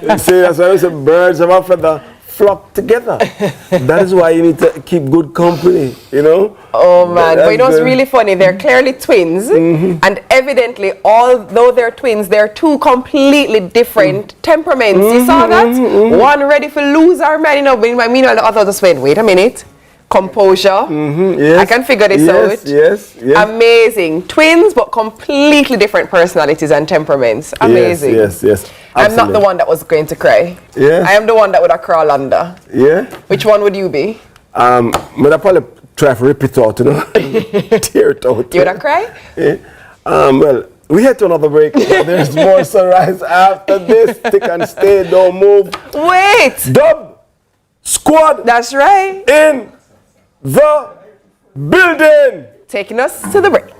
You see, that's why we say birds of a feather flock together. That is why you need to keep good company, you know? Oh man, but you know what's good. really funny? They're clearly twins, and evidently, although they're twins, they're 2 completely different temperaments. You saw that? One ready for lose her man, you know, meanwhile the other just went, wait a minute. Composure. Yes. I can figure this out. Yes. Amazing. Twins, but completely different personalities and temperaments. Amazing. Yes. I'm not the one that was going to cry. Yeah. I am the one that would have crawled under. Yeah. Which one would you be? But I probably try to rip it out, you know, tear it out. You would have cried? Yeah. Well, we head to another break. There's more sunrise after this. Stick and stay, don't move. Wait. Dub squad. That's right. In the building. Taking us to the break.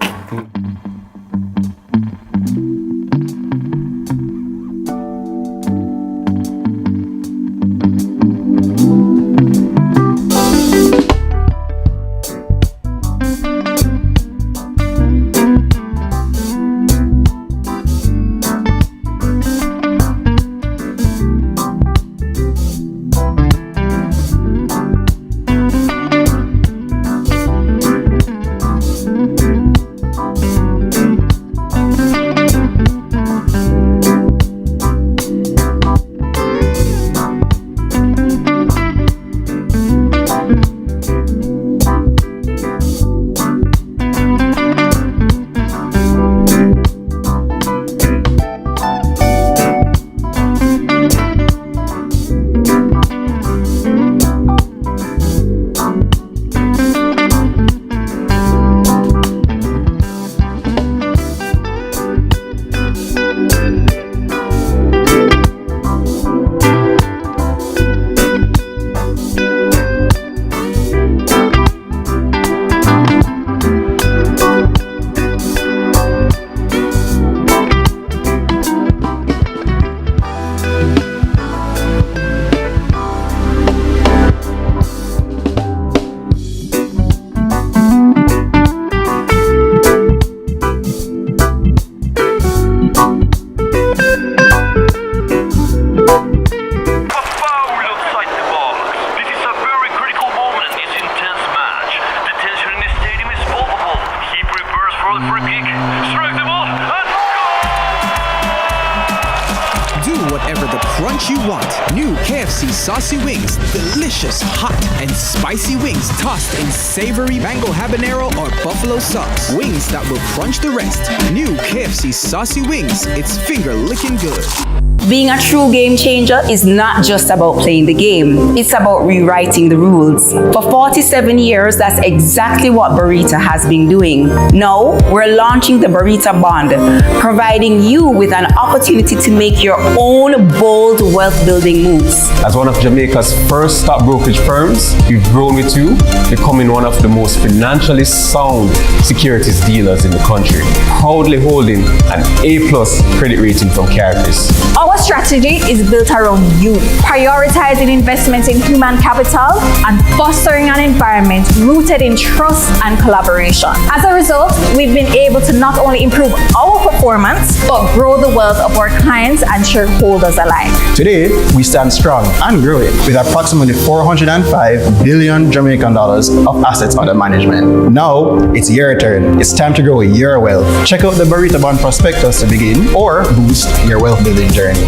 Strike the ball and Do whatever the crunch you want. New KFC saucy wings. Delicious, hot, and spicy wings tossed in savory mango habanero or buffalo sauce. Wings that will crunch the rest. New KFC saucy wings. It's finger licking good. Being a true game changer is not just about playing the game. It's about rewriting the rules. For 47 years, that's exactly what Barita has been doing. Now, we're launching the Barita Bond, providing you with an opportunity to make your own bold wealth-building moves. As one of Jamaica's first stock brokerage firms, we've grown with you, becoming one of the most financially sound securities dealers in the country, proudly holding an A+ credit rating from Caracas. Our strategy is built around you, prioritizing investments in human capital and fostering an environment rooted in trust and collaboration. As a result, we've been able to not only improve our performance, but grow the wealth of our clients and shareholders alike. Today, we stand strong and growing with approximately 405 billion Jamaican dollars of assets under management. Now, it's your turn. It's time to grow your wealth. Check out the Barita Bond prospectus to begin or boost your wealth building journey.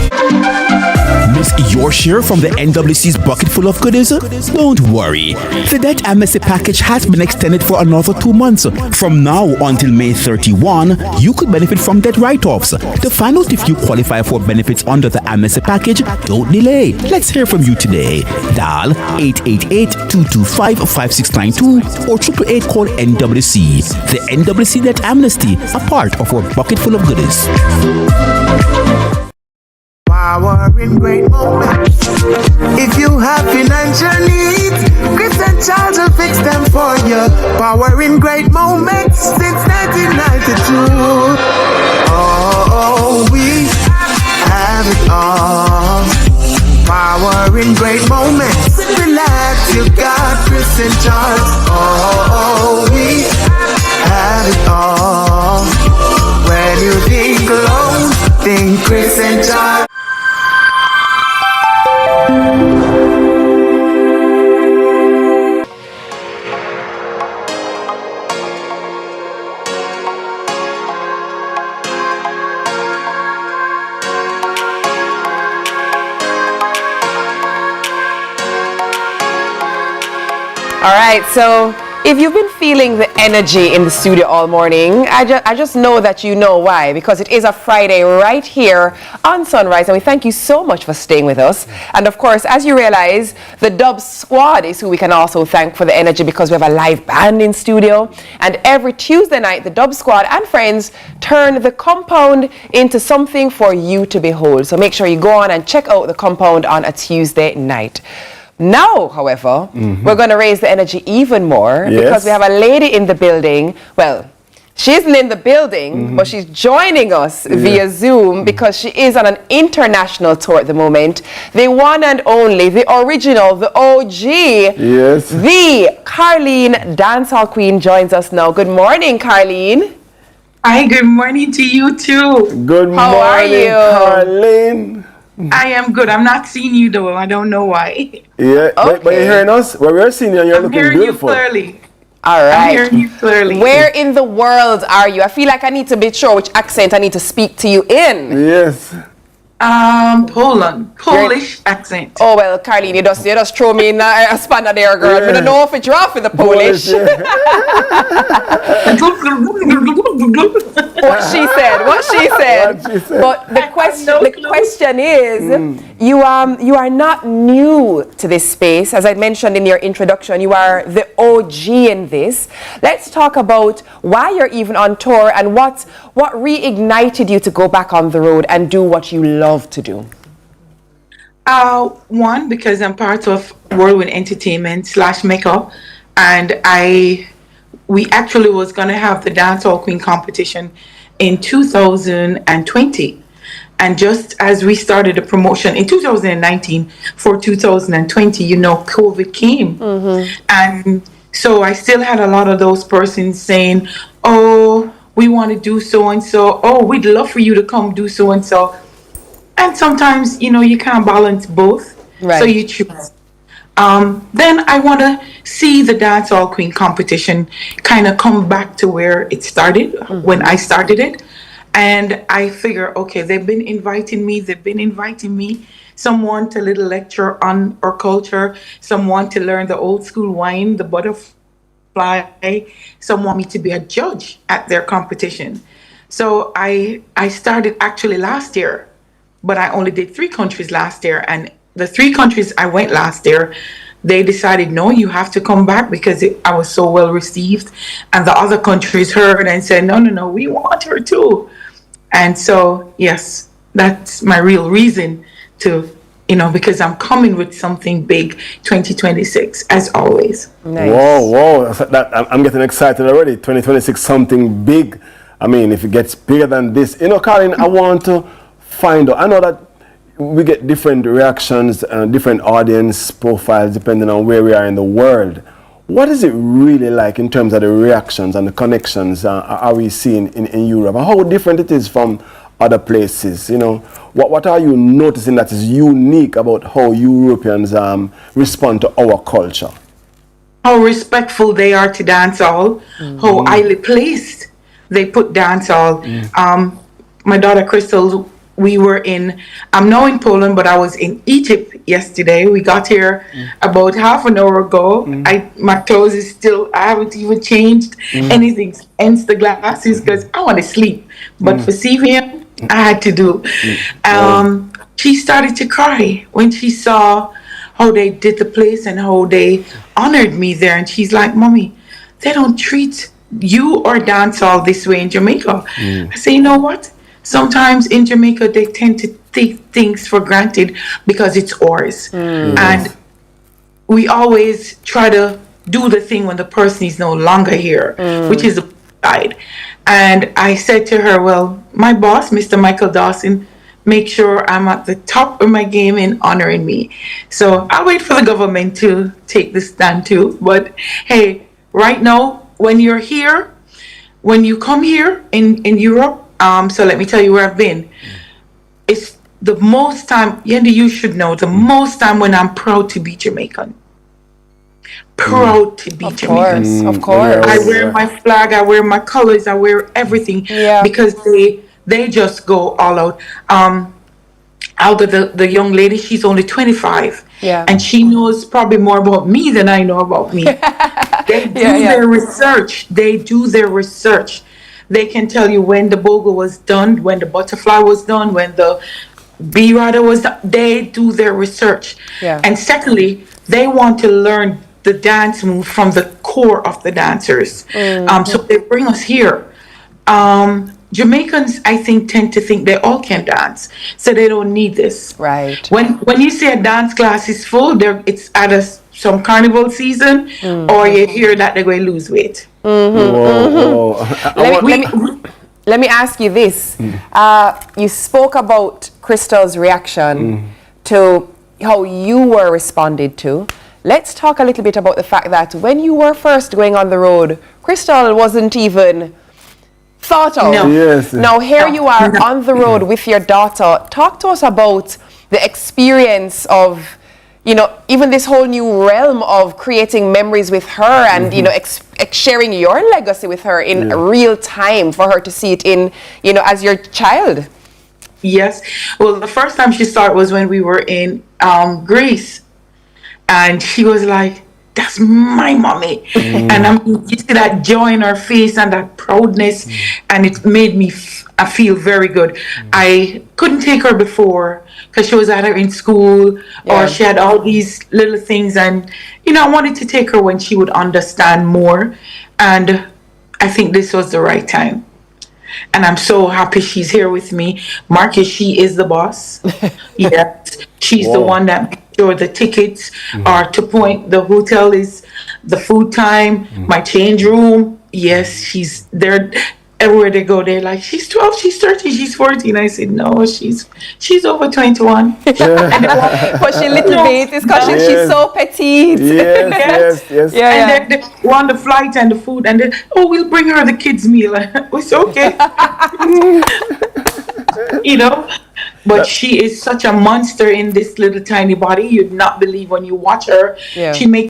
Miss your share from the NWC's bucket full of goodies? Don't worry. The debt amnesty package has been extended for another 2 months. From now until May 31, you could benefit from debt write-offs. To find out if you qualify for benefits under the amnesty package, don't delay. Let's hear from you today. Dial 888-225-5692 or 888 call NWC. The NWC Debt Amnesty, a part of our bucket full of goodies. Power in great moments. If you have financial needs, Chris and Charles will fix them for you. Power in great moments since 1992. Oh, we have it all. Power in great moments. Relax, you got Chris and Charles. Oh, we have it all. When you think alone, think Chris and Charles. All right, so if you've been feeling the energy in the studio all morning, I just know that you know why, because it is a Friday right here on Sunrise, and we thank you so much for staying with us. And of course, as you realize, the Dub Squad is who we can also thank for the energy, because we have a live band in studio, and every Tuesday night, the Dub Squad and friends turn the compound into something for you to behold. So make sure you go on and check out the compound on a Tuesday night. Now, however, we're going to raise the energy even more, because we have a lady in the building. Well, she isn't in the building, but she's joining us via Zoom, because she is on an international tour at the moment. The one and only, the original, the OG, the Carlene Dancehall Queen joins us now. Good morning, Carlene. Hi, good morning to you too. Good morning, how are you, Carlene? I am good. I'm not seeing you though. I don't know why. Yeah, but you're hearing us? Well, we're seeing you and you're looking beautiful. I'm hearing you clearly. All right. I'm hearing you clearly. Where in the world are you? I feel like I need to be sure which accent I need to speak to you in. Yes. Poland. Polish accent. Oh, well, Carlene, you just throw me in a spanner there, girl. I don't know if it's rough with the Polish. What she said. But the question is, you are not new to this space. As I mentioned in your introduction, you are the OG in this. Let's talk about why you're even on tour and what reignited you to go back on the road and do what you love to do. One, because I'm part of Whirlwind Entertainment / Makeup, and we actually was gonna have the Dancehall Queen competition in 2020, and just as we started the promotion in 2019 for 2020, COVID came, and so I still had a lot of those persons saying, "Oh, we want to do so and so. Oh, we'd love for you to come do so and so." And sometimes, you can't balance both, so you choose. then I want to see the Dancehall Queen competition kind of come back to where it started when I started it. And I figure, okay, they've been inviting me. Some want a little lecture on our culture. Some want to learn the old school wine, the butterfly. Some want me to be a judge at their competition. So I started actually last year, but I only did 3 countries last year. And the 3 countries I went last year, they decided, no, you have to come back because I was so well received. And the other countries heard and said, no, we want her too. And so, yes, that's my real reason to, because I'm coming with something big 2026, as always. Nice. Whoa. I'm getting excited already. 2026, something big. I mean, if it gets bigger than this. Khadine, I want to find out. I know that we get different reactions and different audience profiles depending on where we are in the world. What is it really like in terms of the reactions and the connections are we seeing in Europe? And how different it is from other places? What are you noticing that is unique about how Europeans respond to our culture? How respectful they are to dancehall, how highly placed they put dancehall. My daughter Crystal, I'm now in Poland, but I was in Egypt yesterday. We got here about half an hour ago. My clothes is still, I haven't even changed anything, hence the glasses, because I want to sleep. But for CVM, I had to do. She started to cry when she saw how they did the place and how they honored me there. And she's like, Mommy, they don't treat you or dancehall this way in Jamaica. I say, you know what? Sometimes in Jamaica, they tend to take things for granted because it's ours. And we always try to do the thing when the person is no longer here, which is the side. And I said to her, well, my boss, Mr. Michael Dawson, make sure I'm at the top of my game in honoring me. So I'll wait for the government to take the stand too. But hey, right now, when you're here, when you come here in Europe, so let me tell you where I've been. It's the most time, Yendi, you should know, the most time when I'm proud to be Jamaican. Proud to be Jamaican. Of course. I wear my flag, I wear my colors, I wear everything. Because they just go all out. Out of the young lady, she's only 25. And she knows probably more about me than I know about me. They do their research. They can tell you when the bogle was done, when the butterfly was done, when the bee rider was done. They do their research. And secondly, they want to learn the dance move from the core of the dancers. So they bring us here. Jamaicans, I think, tend to think they all can dance, so they don't need this. Right. When you say a dance class is full, it's at some carnival season, or you hear that they're going to lose weight. Let me ask you this. You spoke about Crystal's reaction to how you were responded to. Let's talk a little bit about the fact that when you were first going on the road, Crystal wasn't even thought of. No. Yes. Now here you are on the road with your daughter. Talk to us about the experience of, even this whole new realm of creating memories with her and, sharing your legacy with her in real time for her to see it in, as your child. Yes. Well, the first time she saw it was when we were in Greece. And she was like, that's my mommy. And you see that joy in her face and that proudness. And it made me I feel very good. I couldn't take her before because she was either in school or she had all these little things. And, I wanted to take her when she would understand more. And I think this was the right time. And I'm so happy she's here with me. Marcus, she is the boss. She's the one that makes sure the tickets are to point. The hotel is the food time, my change room. Yes, she's there. Everywhere they go, they're like, she's 12, she's 13, she's 14. I said, no, she's over 21. But she little bit, it's because she's so petite. Yes. And they want the flight and the food, and then, we'll bring her the kids' meal. It's okay. But she is such a monster in this little tiny body. You'd not believe when you watch her. Yeah. She makes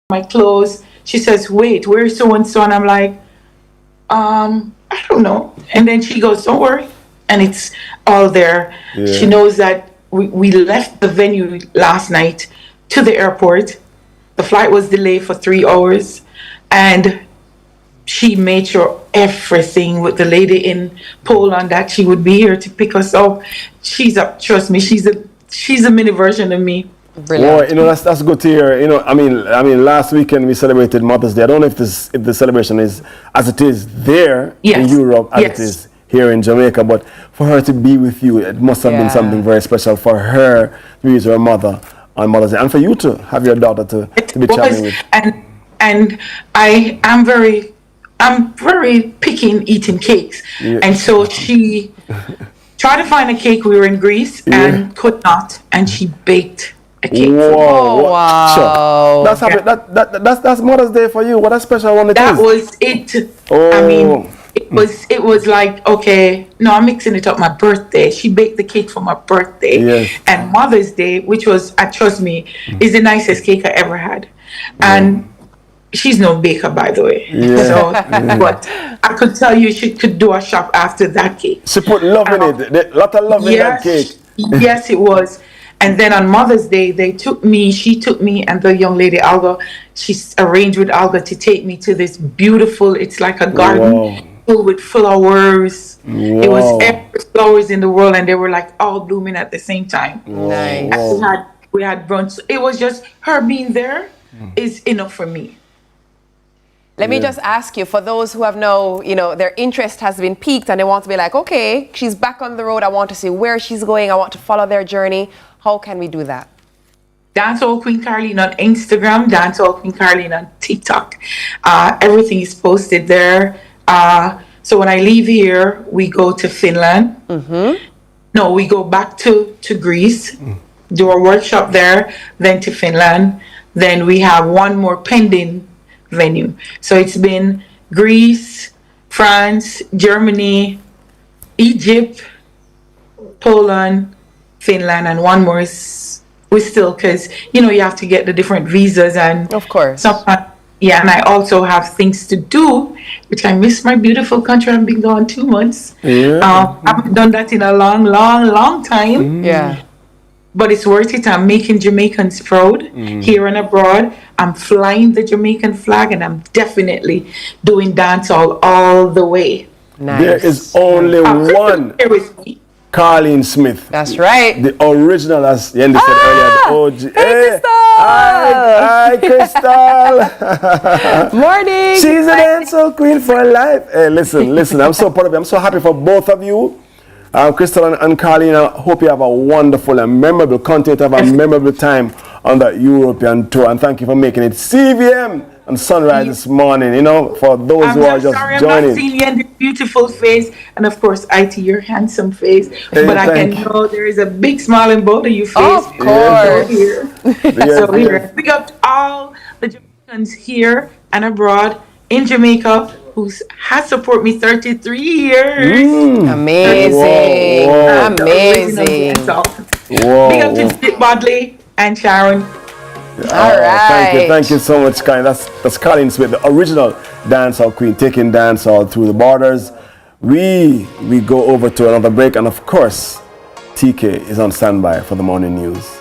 my clothes. She says, wait, where's so-and-so? And I'm like, I don't know. And then she goes, don't worry. And it's all there. Yeah. She knows that we left the venue last night to the airport. The flight was delayed for 3 hours. And she made sure everything with the lady in Poland that she would be here to pick us up. Trust me, she's a mini version of me. Boy, that's good to hear. I mean, last weekend we celebrated Mother's Day. I don't know if the celebration is as it is there in Europe as it is here in Jamaica, but for her to be with you, it must have been something very special for her to use her mother on Mother's Day, and for you to have your daughter to be chatting with. And I'm very picky in eating cakes. Yeah. And so she tried to find a cake. We were in Greece and could not. And she baked a cake. Whoa, wow. That's Mother's Day for you. What a special one it is. That was it. I mean, it was like, okay, no, I'm mixing it up. My birthday. She baked the cake for my birthday. Yes. And Mother's Day, which was, trust me, is the nicest cake I ever had. And she's no baker, by the way. Yeah. So, but I could tell you she could do a shop after that cake. She put love in it. A lot of love in that cake. Yes, it was. And then on Mother's Day, she took me and the young lady, Alga, she arranged with Alga to take me to this beautiful, it's like a garden filled with flowers. Wow. It was every flowers in the world and they were like all blooming at the same time. Nice. And we had brunch. It was just her being there is enough for me. Let me just ask you, for those who have now, their interest has been piqued and they want to be like, okay, she's back on the road. I want to see where she's going. I want to follow their journey. How can we do that? Dancehall Queen Carleen on Instagram, Dancehall Queen Carleen on TikTok. Everything is posted there. So when I leave here, we go to Finland. Mm-hmm. No, we go back to Greece, do a workshop there, then to Finland. Then we have one more pending venue. So it's been Greece, France, Germany, Egypt, Poland, Finland, and one more is because you have to get the different visas and of course. And I also have things to do, which I miss my beautiful country. I've been gone 2 months. Yeah. I haven't done that in a long time. Yeah. But it's worth it. I'm making Jamaicans proud here and abroad. I'm flying the Jamaican flag, and I'm definitely doing dancehall all the way. Nice. There is only one Carleen Smith. That's right. The original, as Yendi said earlier, the OG. Hey, Crystal! Hi, Crystal! Morning! She's a dancehall queen for life. Hey, listen, I'm so proud of you. I'm so happy for both of you. Crystal and Carleen, I hope you have a wonderful and memorable, continue to have a memorable time on that European tour. And thank you for making it CVM and Sunrise this morning, for those who are just joining. I'm not seeing your beautiful face, and of course, your handsome face. Hey, but I can know there is a big smile in both of your face. Of course. Here. Big up to all the Jamaicans here and abroad in Jamaica who has supported me 33 years. Amazing. Whoa. Amazing. Whoa. Big up to Stick Bodley and Sharon. All right. Thank you so much, Kyle. That's Carleen Smith, the original dancehall queen, taking dancehall through the borders. We go over to another break, and of course, TK is on standby for the morning news.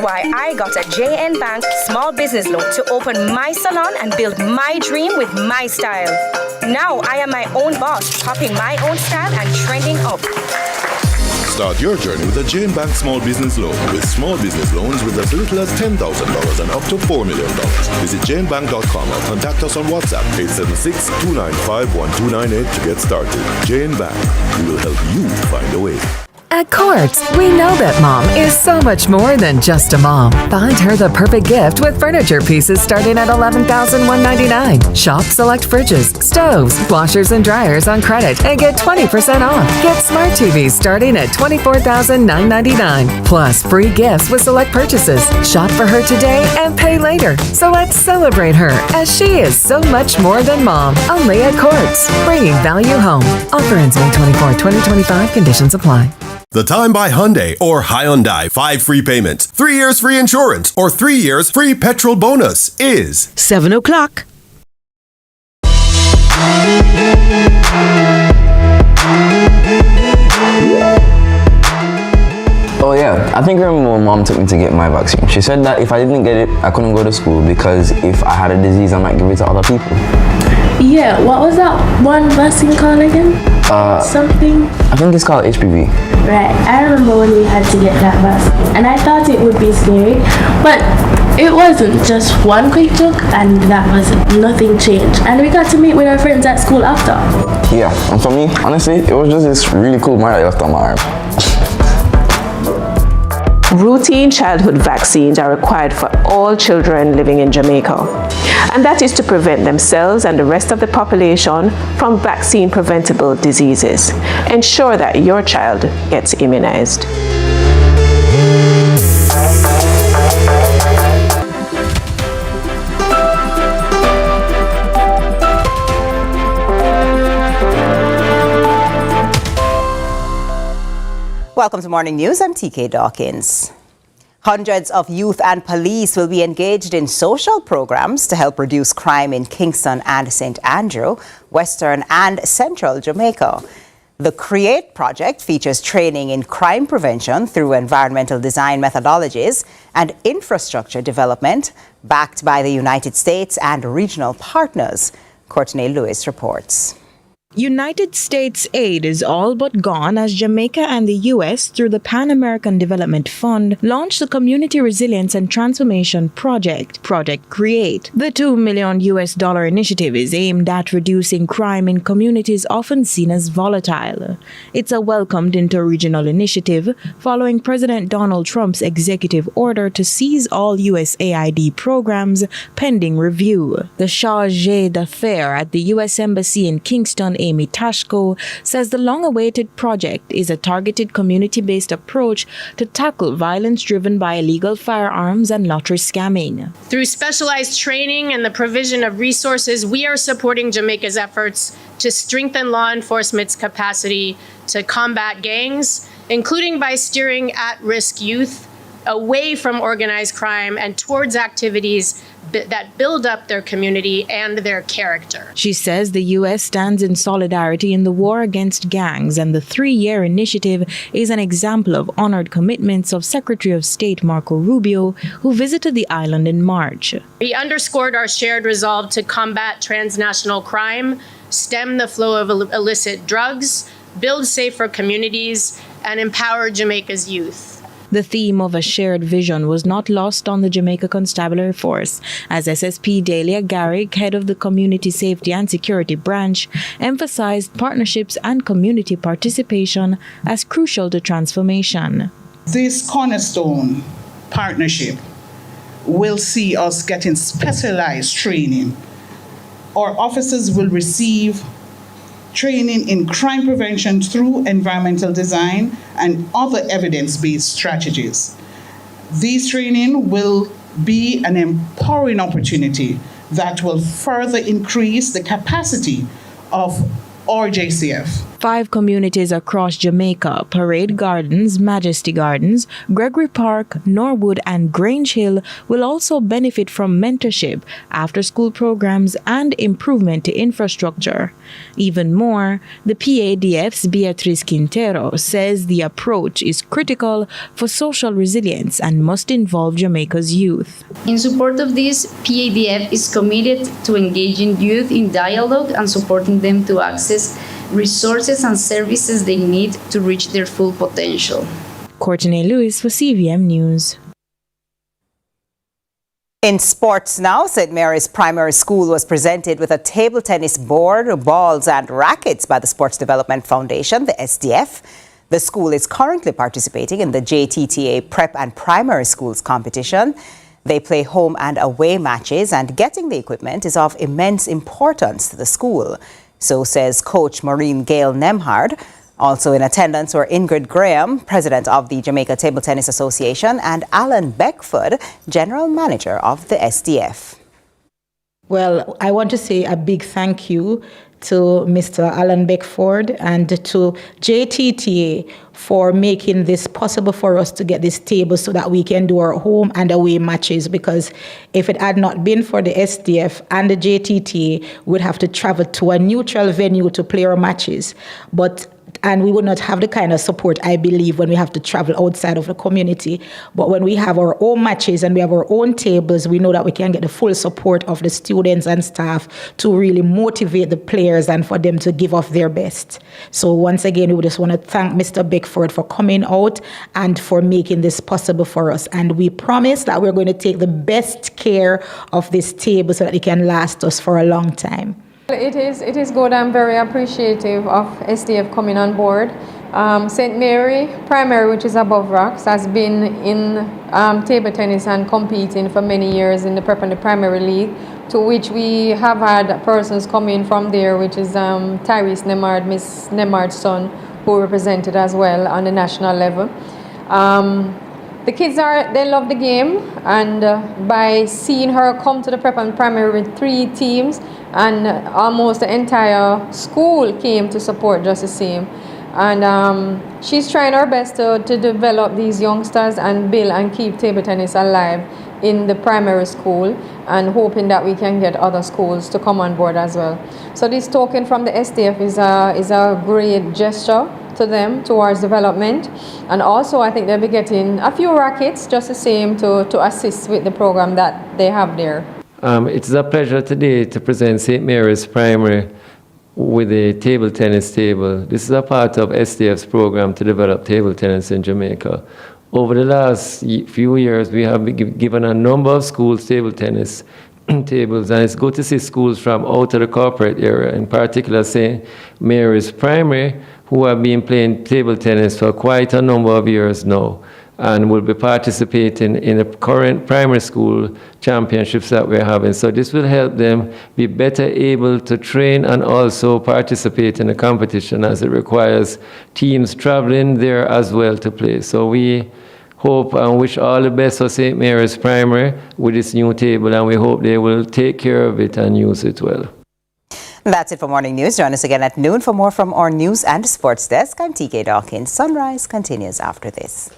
Why I got a JN Bank small business loan to open my salon and build my dream with my style. Now I am my own boss, popping my own style and trending up. Start your journey with a JN Bank small business loan with small business loans with as little as $10,000 and up to $4 million. Visit jnbank.com or contact us on WhatsApp 876-295-1298 to get started. JN Bank, we will help you find a way. At Courts, we know that mom is so much more than just a mom. Find her the perfect gift with furniture pieces starting at $11,199. Shop select fridges, stoves, washers, and dryers on credit and get 20% off. Get smart TVs starting at $24,999. Plus free gifts with select purchases. Shop for her today and pay later. So let's celebrate her as she is so much more than mom. Only at Courts, bringing value home. Offer ends May 24, 2025. Conditions apply. The Time by Hyundai or Hyundai 5 free payments, 3 years free insurance, or 3 years free petrol bonus is 7 o'clock. Oh yeah, I think I remember when mom took me to get my vaccine. She said that if I didn't get it, I couldn't go to school because if I had a disease, I might give it to other people. Yeah, what was that one vaccine called again? Something? I think it's called HPV. Right, I remember when we had to get that vaccine, and I thought it would be scary, but it wasn't. Just one quick joke, and that was it. Nothing changed. And we got to meet with our friends at school after. Yeah, and for me, honestly, it was just this really cool mark I left on my arm. Routine childhood vaccines are required for all children living in Jamaica, and that is to prevent themselves and the rest of the population from vaccine-preventable diseases. Ensure that your child gets immunized. Welcome to Morning News. I'm TK Dawkins. Hundreds of youth and police will be engaged in social programs to help reduce crime in Kingston and St. Andrew, Western and Central Jamaica. The CREATE project features training in crime prevention through environmental design methodologies and infrastructure development backed by the United States and regional partners. Courtney Lewis reports. United States aid is all but gone as Jamaica and the U.S., through the Pan American Development Fund, launched the Community Resilience and Transformation Project, Project CREATE. The $2 million initiative is aimed at reducing crime in communities often seen as volatile. It's a welcomed interregional initiative following President Donald Trump's executive order to seize all USAID programs pending review. The chargé d'affaires at the U.S. Embassy in Kingston, Amy Tashko, says the long-awaited project is a targeted community-based approach to tackle violence driven by illegal firearms and lottery scamming. Through specialized training and the provision of resources, we are supporting Jamaica's efforts to strengthen law enforcement's capacity to combat gangs, including by steering at-risk youth away from organized crime and towards activities that build up their community and their character. She says the U.S. stands in solidarity in the war against gangs, and the 3-year initiative is an example of honored commitments of Secretary of State Marco Rubio, who visited the island in March. We underscored our shared resolve to combat transnational crime, stem the flow of illicit drugs, build safer communities, and empower Jamaica's youth. The theme of a shared vision was not lost on the Jamaica Constabulary Force, as SSP Dahlia Garrick, head of the Community Safety and Security Branch, emphasized partnerships and community participation as crucial to transformation. This cornerstone partnership will see us getting specialized training. Our officers will receive training in crime prevention through environmental design and other evidence-based strategies. This training will be an empowering opportunity that will further increase the capacity of our JCF. 5 communities across Jamaica, Parade Gardens, Majesty Gardens, Gregory Park, Norwood, and Grange Hill will also benefit from mentorship, after-school programs, and improvement to infrastructure. Even more, the PADF's Beatriz Quintero says the approach is critical for social resilience and must involve Jamaica's youth. In support of this, PADF is committed to engaging youth in dialogue and supporting them to access resources and services they need to reach their full potential. Courtney Lewis for CVM News. In sports now, St. Mary's Primary School was presented with a table tennis board, balls and rackets by the Sports Development Foundation, the SDF. The school is currently participating in the JTTA Prep and Primary Schools competition. They play home and away matches, and getting the equipment is of immense importance to the school. So says coach Maureen Gail Nemhard. Also in attendance were Ingrid Graham, president of the Jamaica Table Tennis Association, and Alan Beckford, general manager of the SDF. Well, I want to say a big thank you to Mr. Alan Beckford and to JTTA for making this possible for us to get this table so that we can do our home and away matches, because if it had not been for the SDF and the JTTA, we'd have to travel to a neutral venue to play our matches. And we would not have the kind of support, I believe, when we have to travel outside of the community. But when we have our own matches and we have our own tables, we know that we can get the full support of the students and staff to really motivate the players and for them to give off their best. So once again, we just want to thank Mr. Beckford for coming out and for making this possible for us. And we promise that we're going to take the best care of this table so that it can last us for a long time. It is good. I'm very appreciative of SDF coming on board. St. Mary Primary, which is above Rocks, has been in table tennis and competing for many years in the Prep and the Primary League, to which we have had persons coming from there, which is Tyrese Nemhard, Miss Nemhard's son, who represented as well on the national level. The kids they love the game, and by seeing her come to the Prep and Primary with 3 teams, and almost the entire school came to support just the same. And she's trying her best to develop these youngsters and build and keep table tennis alive in the primary school, and hoping that we can get other schools to come on board as well. So this token from the SDF is a great gesture to them towards development. And also I think they'll be getting a few rackets just the same to assist with the program that they have there. It is a pleasure today to present St. Mary's Primary with a table tennis table. This is a part of SDF's program to develop table tennis in Jamaica. Over the last few years, we have given a number of schools table tennis tables, and it's good to see schools from out of the corporate area, in particular St. Mary's Primary, who have been playing table tennis for quite a number of years now, and will be participating in the current primary school championships that we're having. So this will help them be better able to train and also participate in the competition, as it requires teams traveling there as well to play. So we hope and wish all the best for St. Mary's Primary with this new table, and we hope they will take care of it and use it well. That's it for Morning News. Join us again at noon for more from our news and sports desk. I'm TK Dawkins. Sunrise continues after this.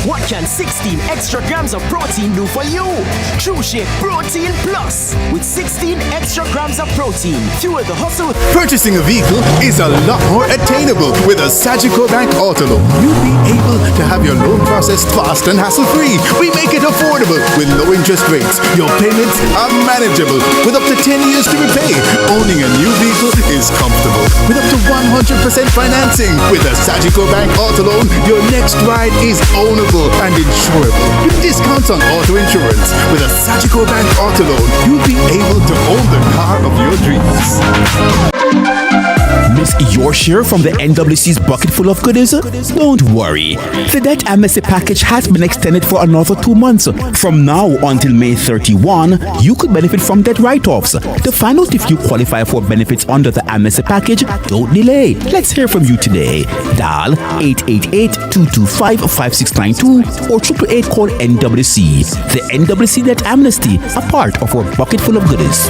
What can 16 extra grams of protein do for you? True Shape Protein Plus. With 16 extra grams of protein, fuel the hustle. Purchasing a vehicle is a lot more attainable with a Sagicor Bank Auto Loan. You'll be able to have your loan processed fast and hassle-free. We make it affordable with low interest rates. Your payments are manageable with up to 10 years to repay. Owning a new vehicle is comfortable with up to 100% financing. With a Sagicor Bank Auto Loan, your next ride is ownable and insurable. With discounts on auto insurance. With a Sagicor Bank Auto Loan, you'll be able to own the car of your dreams. Miss your share from the NWC's bucket full of goodies? Don't worry. The Debt Amnesty package has been extended for another 2 months. From now until May 31, you could benefit from debt write-offs. To find out if you qualify for benefits under the Amnesty package, don't delay. Let's hear from you today. Dial 888-225-5692 or 888 call NWC. The NWC Debt Amnesty, a part of our bucket full of goodies.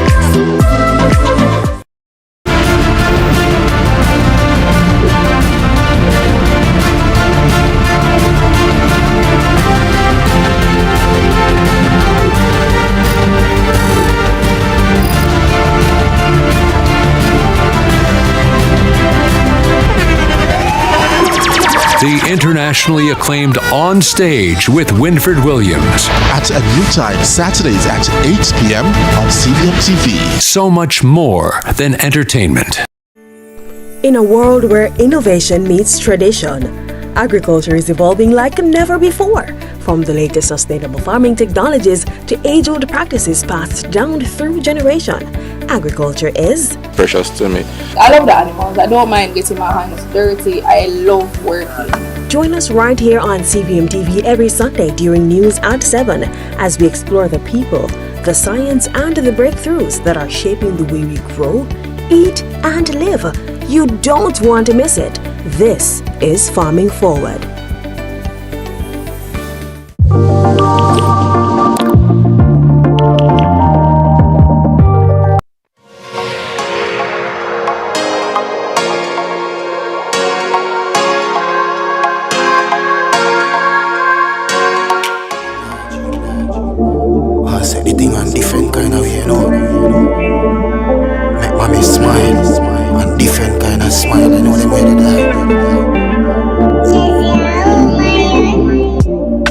The internationally acclaimed On Stage with Winford Williams. At a new time, Saturdays at 8 p.m. on CVM TV. So much more than entertainment. In a world where innovation meets tradition, agriculture is evolving like never before. From the latest sustainable farming technologies to age-old practices passed down through generation, agriculture is precious to me. I love the animals. I don't mind getting my hands dirty. I love working. Join us right here on CVM TV every Sunday during news at 7 as we explore the people, the science, and the breakthroughs that are shaping the way we grow, eat, and live. You don't want to miss it. This is Farming Forward. I say the thing on different kind of way, you know. Make mommy smile, and different kind of smile, I know them way to die.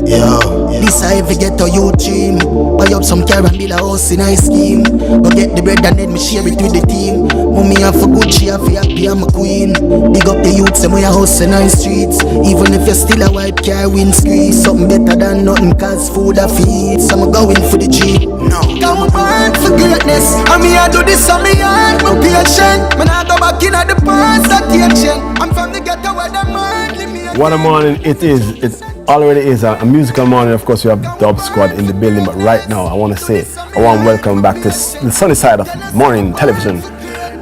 Yo, this I ever get to you dream. Buy up some car and build a house in a scheme. Go get the bread and then me share it with the team. Mommy have for good, she have for happy, I'm a queen. Big up the youths and we a house in our streets. Even if you're still a white car windscreen, something better than nothing cause food a feed. So I'm going for the Jeep. No, come on for greatness. And me I do this on me heart, my patient. When I go back in at the past attention. I'm from the ghetto where the man leave me. What a morning it is. It already is a musical morning. Of course, we have Dub Squad in the building, but right now I want to say a warm welcome back to the sunny side of morning television.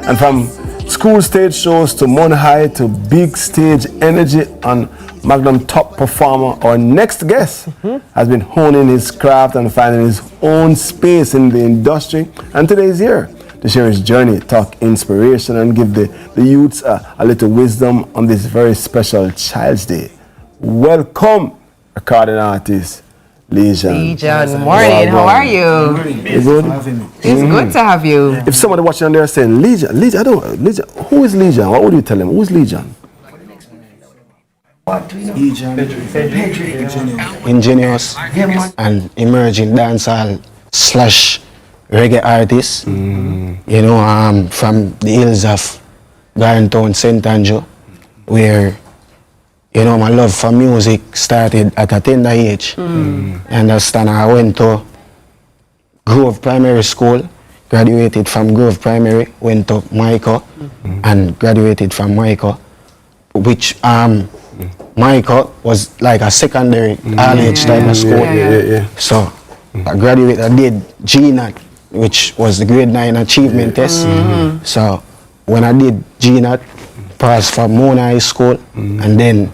And from school stage shows to Mona High to big stage energy and Magnum top performer, our next guest has been honing his craft and finding his own space in the industry. And today is here to share his journey, talk inspiration, and give the youths a little wisdom on this very special Child's Day. Welcome, recording artist, Legion. Legion, morning, how are you? You good? It's good to have you. If somebody watching on there saying, Legion, who is Legion? What would you tell him? Who's Legion? Ingenious and emerging dancehall / reggae artist. You know, from the hills of Garntown, St. Andrew, where you know my love for music started at a tender age. Understand? I went to Grove Primary School, graduated from Grove Primary, went to Michael, and graduated from Michael, which Michael was like a secondary college type of school. So I graduated, I did GNAT, which was the grade 9 achievement test. So when I did GNAT, passed from Mona High School, and then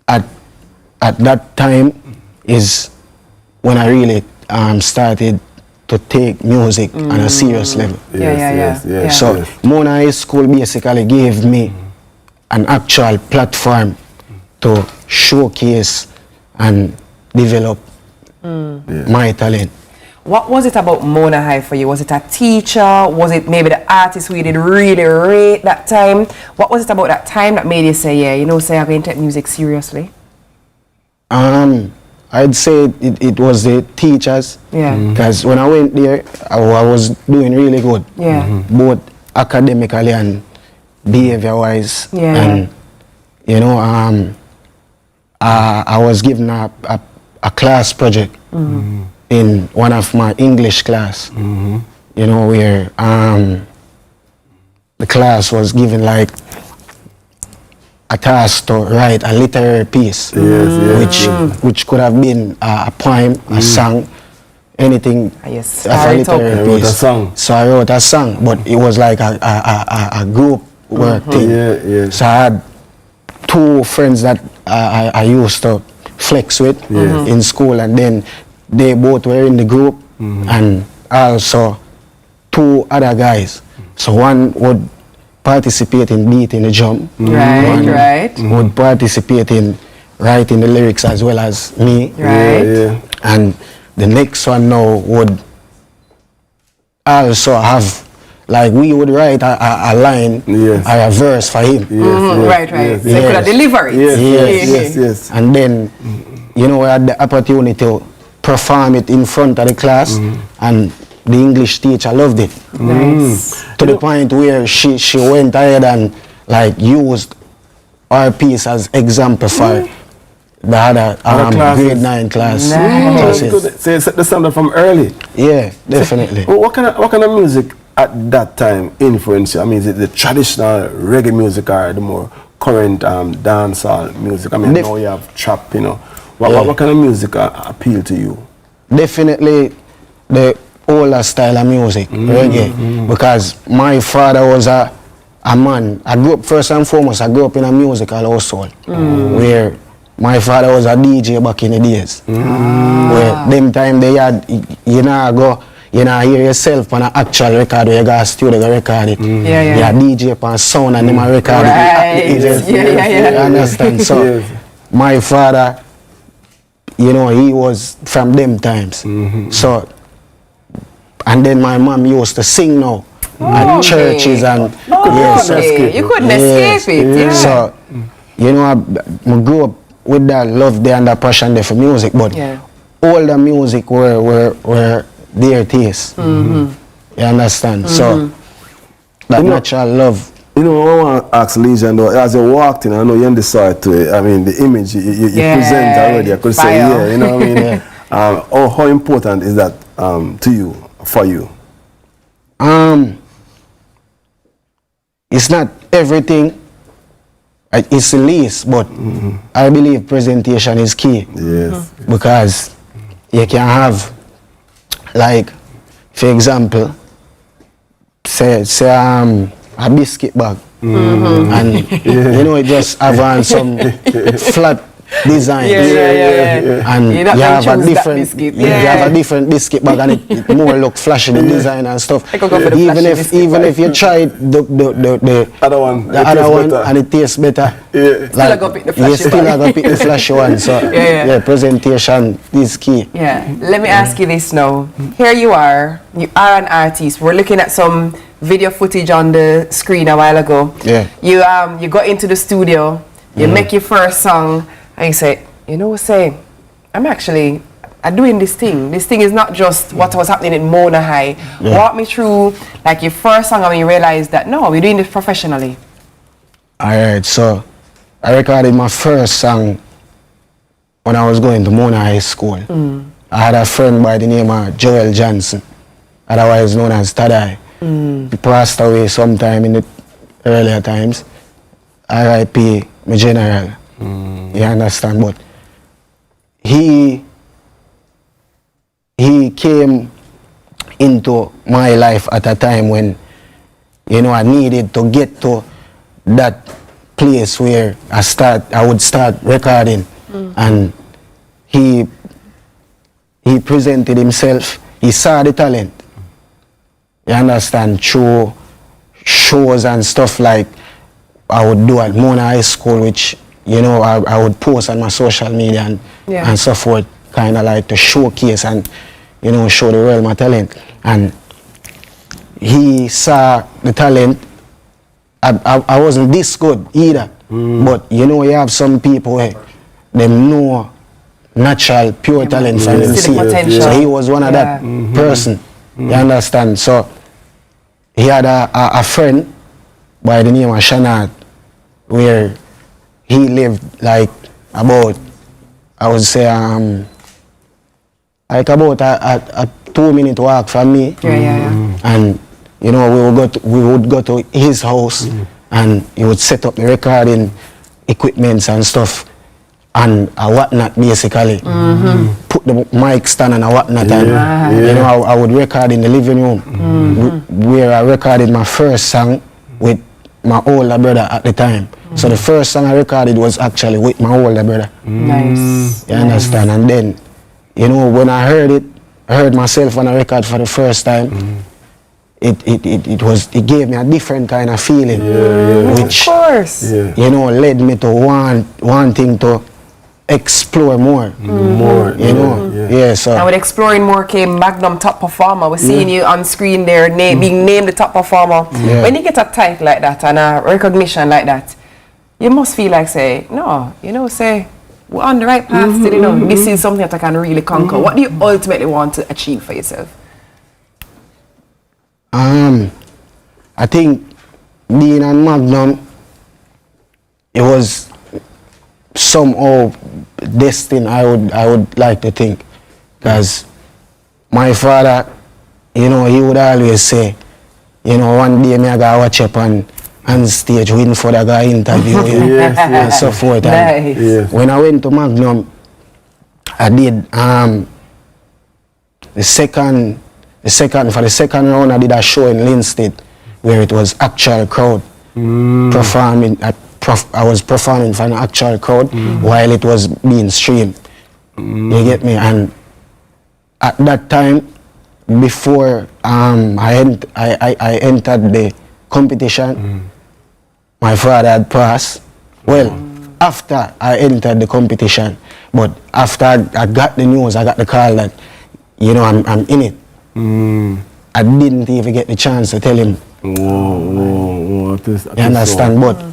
at that time is when I really started to take music on a serious level. So Mona High School basically gave me an actual platform to showcase and develop my talent. What was it about Mona High for you? Was it a teacher? Was it maybe the artist who you did really rate that time? What was it about that time that made you say, yeah, you know, say I'm going to take music seriously? I'd say it was the teachers. Because when I went there, I was doing really good. Both academically and behavior-wise. And, you know, I was given a class project in one of my English class, you know, where the class was given like a task to write a literary piece, which could have been a poem, a song, anything of a literary piece. So I wrote a song, but it was like a group work thing. So I had two friends that I used to flex with in school, and then they both were in the group, and also two other guys. So one would participate in beating the drum. One would participate in writing the lyrics as well as me. And the next one now would also have, like, we would write a line or a verse for him. So you could have delivered it. And then, you know, we had the opportunity to perform it in front of the class, and the English teacher loved it. To the point where she went ahead and like used our piece as example for the other grade 9 class. Classes. So you set the standard from early. Yeah, definitely. So, what kind of music at that time influenced you? I mean, is it the traditional reggae music or the more current dancehall music? I mean, now you have trap, you know. What kind of music appeal to you? Definitely the older style of music, reggae. Because my father was a man. I grew up, first and foremost, I grew up in a musical household where my father was a DJ back in the days. Where them time they had, you hear yourself on an actual record where you got a studio to record it. You DJ on sound and them a record it. You understand? So my father, he was from them times. So, and then my mom used to sing now at churches and you couldn't escape it. So, I grew up with that love there and that passion there for music, but all the music were their taste. You understand? So that natural love. I want to ask Legion though, as you walked in, I know you understood to it. I mean, the image you present already, I could say, you know what I mean? How important is that to you, for you? It's not everything. It's the least, but I believe presentation is key. Yes. Because you can have, like, for example, say a biscuit bag, and it just have on some flat design, and you have a different you have a different biscuit bag, and it more look flashy, the design and stuff. Even if you try the other one and it tastes better, like you still have to pick the flashy one. So presentation is key. Let me ask you this now. Here you are an artist. We're looking at some video footage on the screen a while ago. You got into the studio, you make your first song, and you say, I'm doing this thing. This thing is not just what was happening in Mona High. Walk me through, like, your first song, and you realized that, no, we're doing this professionally. Alright, so I recorded my first song when I was going to Mona High School. I had a friend by the name of Joel Johnson, otherwise known as Tadai. He passed away sometime in the earlier times. R.I.P. my general. You understand? But he came into my life at a time when, I needed to get to that place where I would start recording. And he presented himself. He saw the talent. You understand? Through shows and stuff like I would do at Mona High School, which, I would post on my social media and so forth, kind of like to showcase and, show the world my talent. And he saw the talent. I wasn't this good either, but, you have some people where they know natural, pure talent from them. So he was one of that person. You understand? So he had a friend by the name of Shanad, where he lived like about, I would say, like about a 2-minute walk from me. And we would go to his house, and he would set up the recording equipments and stuff, and a whatnot basically. Put the mic stand and a whatnot, and I would record in the living room, where I recorded my first song with my older brother at the time. So the first song I recorded was actually with my older brother. Nice. You understand? And then, when I heard myself on a record for the first time, it gave me a different kind of feeling, which led me to wanting to explore more. So. And with exploring more came Magnum Top Performer. We're seeing you on screen there, being named the top performer. When you get a title like that and a recognition like that, you must feel like, we're on the right path. This is something that I can really conquer. What do you ultimately want to achieve for yourself? I think being on Magnum it was somehow destined, I would like to think, because my father, you know, he would always say, you know, one day me I gotta watch up on stage waiting for the guy interview and so forth. Nice. When I went to Magnum, I did for the second round I did a show in Linstead where it was actual crowd performing. I was performing for an actual crowd while it was being streamed. You get me? And at that time, before I entered the competition, my father had passed. Well, after I entered the competition, but after I got the news, I got the call that, you know, I'm in it. I didn't even get the chance to tell him. Whoa. You understand? But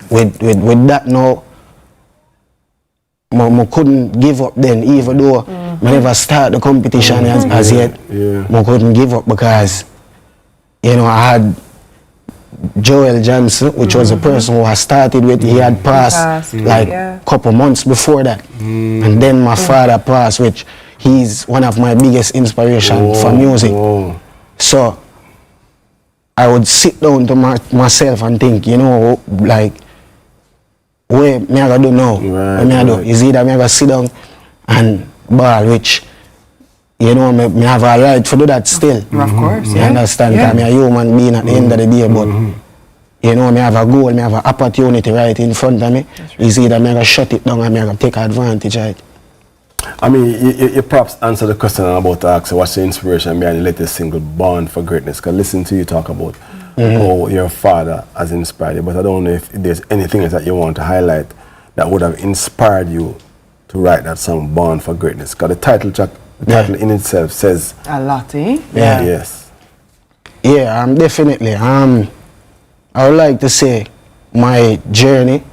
with that now, I couldn't give up then, even though I never started the competition as yet. I couldn't give up because, you know, I had Joel Johnson, which was the person who I started with. He had passed like a couple months before that. And then my father passed, which he's one of my biggest inspirations for music. So I would sit down to myself and think, you know, like, what me I gotta do now? What me I do? Is either me I gotta sit down and ball, which, you know, me have a right to do that still. Of course, You understand? Because I'm a human being at the end of the day, but, you know, me have a goal, me have an opportunity right in front of me. Is either me I gotta shut it down or me I gotta take advantage of it. I mean, you perhaps answer the question I'm about to ask. What's the inspiration behind the latest single, Born for Greatness? Because listen to you talk about how your father has inspired you, but I don't know if there's anything else that you want to highlight that would have inspired you to write that song, Born for Greatness. Because the title in itself says a lot, eh? Yes. Yeah, definitely. I would like to say my journey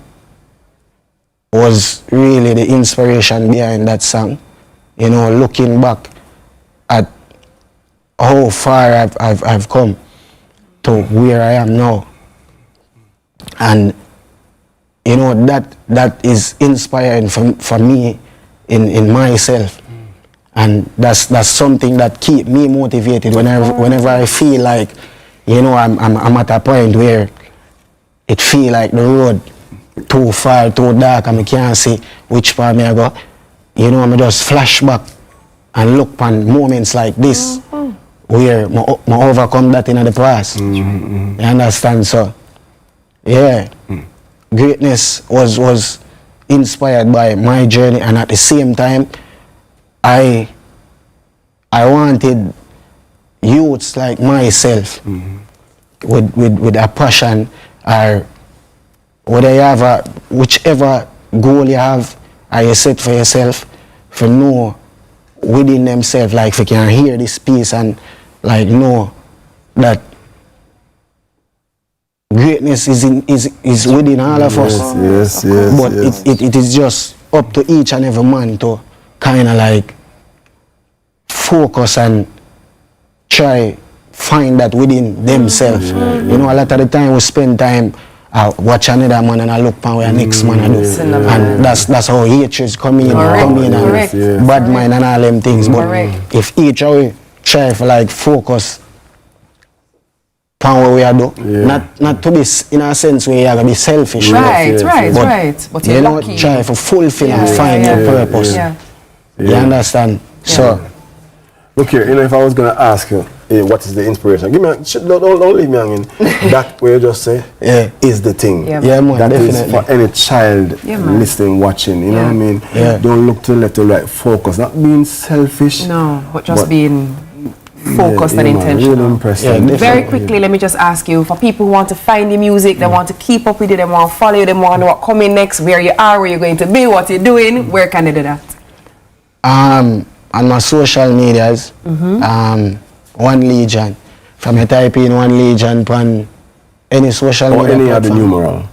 was really the inspiration behind that song. You know, looking back at how far I've come to where I am now. And, you know, that is inspiring for me in myself. And that's something that keep me motivated whenever I feel like, you know, I'm at a point where it feel like the road too far, too dark, and I can't see which part me I go. You know, I just flash back and look on moments like this where I overcome that in the past. You understand? So, yeah, greatness was inspired by my journey, and at the same time, I wanted youths like myself with a passion or whether you have whichever goal you have or you set for yourself, for know within themselves, like if you can hear this piece and like know that greatness is within all of us. Yes. But it is just up to each and every man to kind of like focus and try find that within themselves. You know, a lot of the time we spend time watch another man and I look on where next man I do. And that's how hatred come in and bad mind and all them things. But if each of we try for like focus on what we are do, not to be in a sense where you are gonna be selfish. But you know, try for fulfill and find your purpose. You understand? So look here, you know, if I was gonna ask you what is the inspiration, give me don't leave me hanging. That way you just say is the thing. Man, that definitely. is for any child listening, watching, you know what I mean? Don't look to the left or right, focus, not being selfish. No, but just being focused and intentional. Really impressive. Very quickly, let me just ask you, for people who want to find the music, they want to keep up with it, they want to follow you, they want to know what coming next, where you are, where you're going to be, what you're doing, where can they do that? On my social medias, One Legion. From you type in One Legion on any social media any platform. other numeral.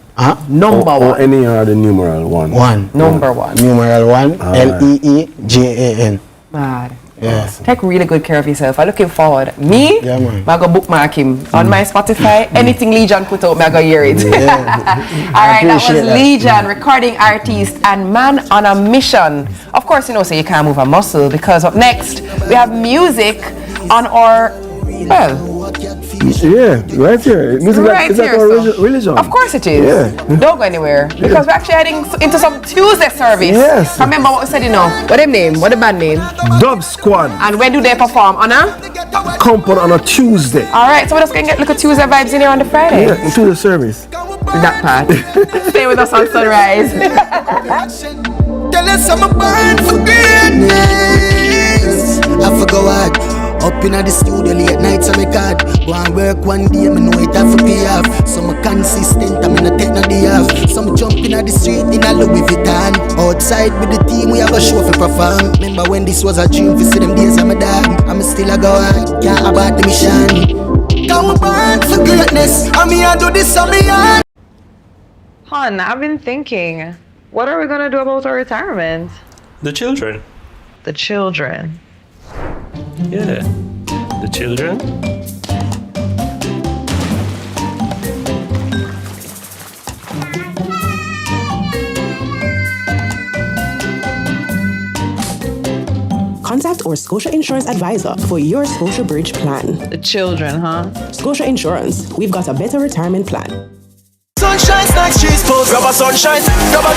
Number one. Or any other numeral one. One. Number one. Numeral 1, Leejan. Mad. Yeah. Take really good care of yourself. I'm looking forward. Me, I go bookmark him on my Spotify. Anything Legion put out, I go hear it. Yeah. All right, that was Legion, recording artist and man on a mission. Of course, you know, so you can't move a muscle, because up next we have music on our, yeah, right here. Music right is like here, our so. religion. Of course it is. Yeah. Don't go anywhere, because we're actually heading into some Tuesday service. Yes. Remember what we said, you know? What them name? What the band name? Dub Squad. And when do they perform? On a compound on a Tuesday. All right, so we're just gonna get little Tuesday vibes in here on the Friday. Yeah, into the service. With that part. Stay with us on Sunrise. Tell us I'm a burn for greatness. I forgot what. Up in the studio late nights I record. Go and work one day, me know it have to pay off. Some are consistent, I mean I take no day off. Some jump in the street in a Louis Vuitton. Outside with the team, we have a show for perform. Remember when this was a dream, for see them days I'm a dog. I'm still a go on, can't abort the mission. Come burn for greatness, and me I do this on me on. Hon, I've been thinking, what are we gonna do about our retirement? The children. The children. Yeah, the children. Contact our Scotia Insurance advisor for your Scotia Bridge plan. The children, huh? Scotia Insurance, we've got a better retirement plan. Sunshine snacks, cheese post. Grab a sunshine, grab a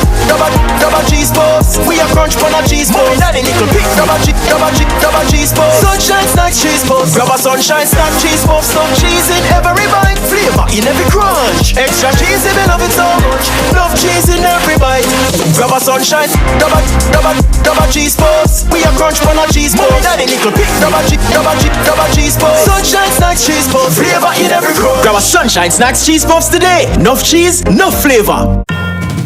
cheese post. We are crunch on a cheese post. Daddy little pick, grab a cheese post. Sunshine snacks, cheese post. Grab a sunshine snack, cheese post. Some cheese in every bite, flavor in every crunch. Extra cheese if you love it so much. Love cheese in every bite. Grab a sunshine, grab a cheese post. We are crunch on a cheese post. Daddy little pick, grab a cheese post. Sunshine snacks, cheese post. Flavor in every crunch. Grab a sunshine snacks, cheese post today. Enough cheese, no flavor.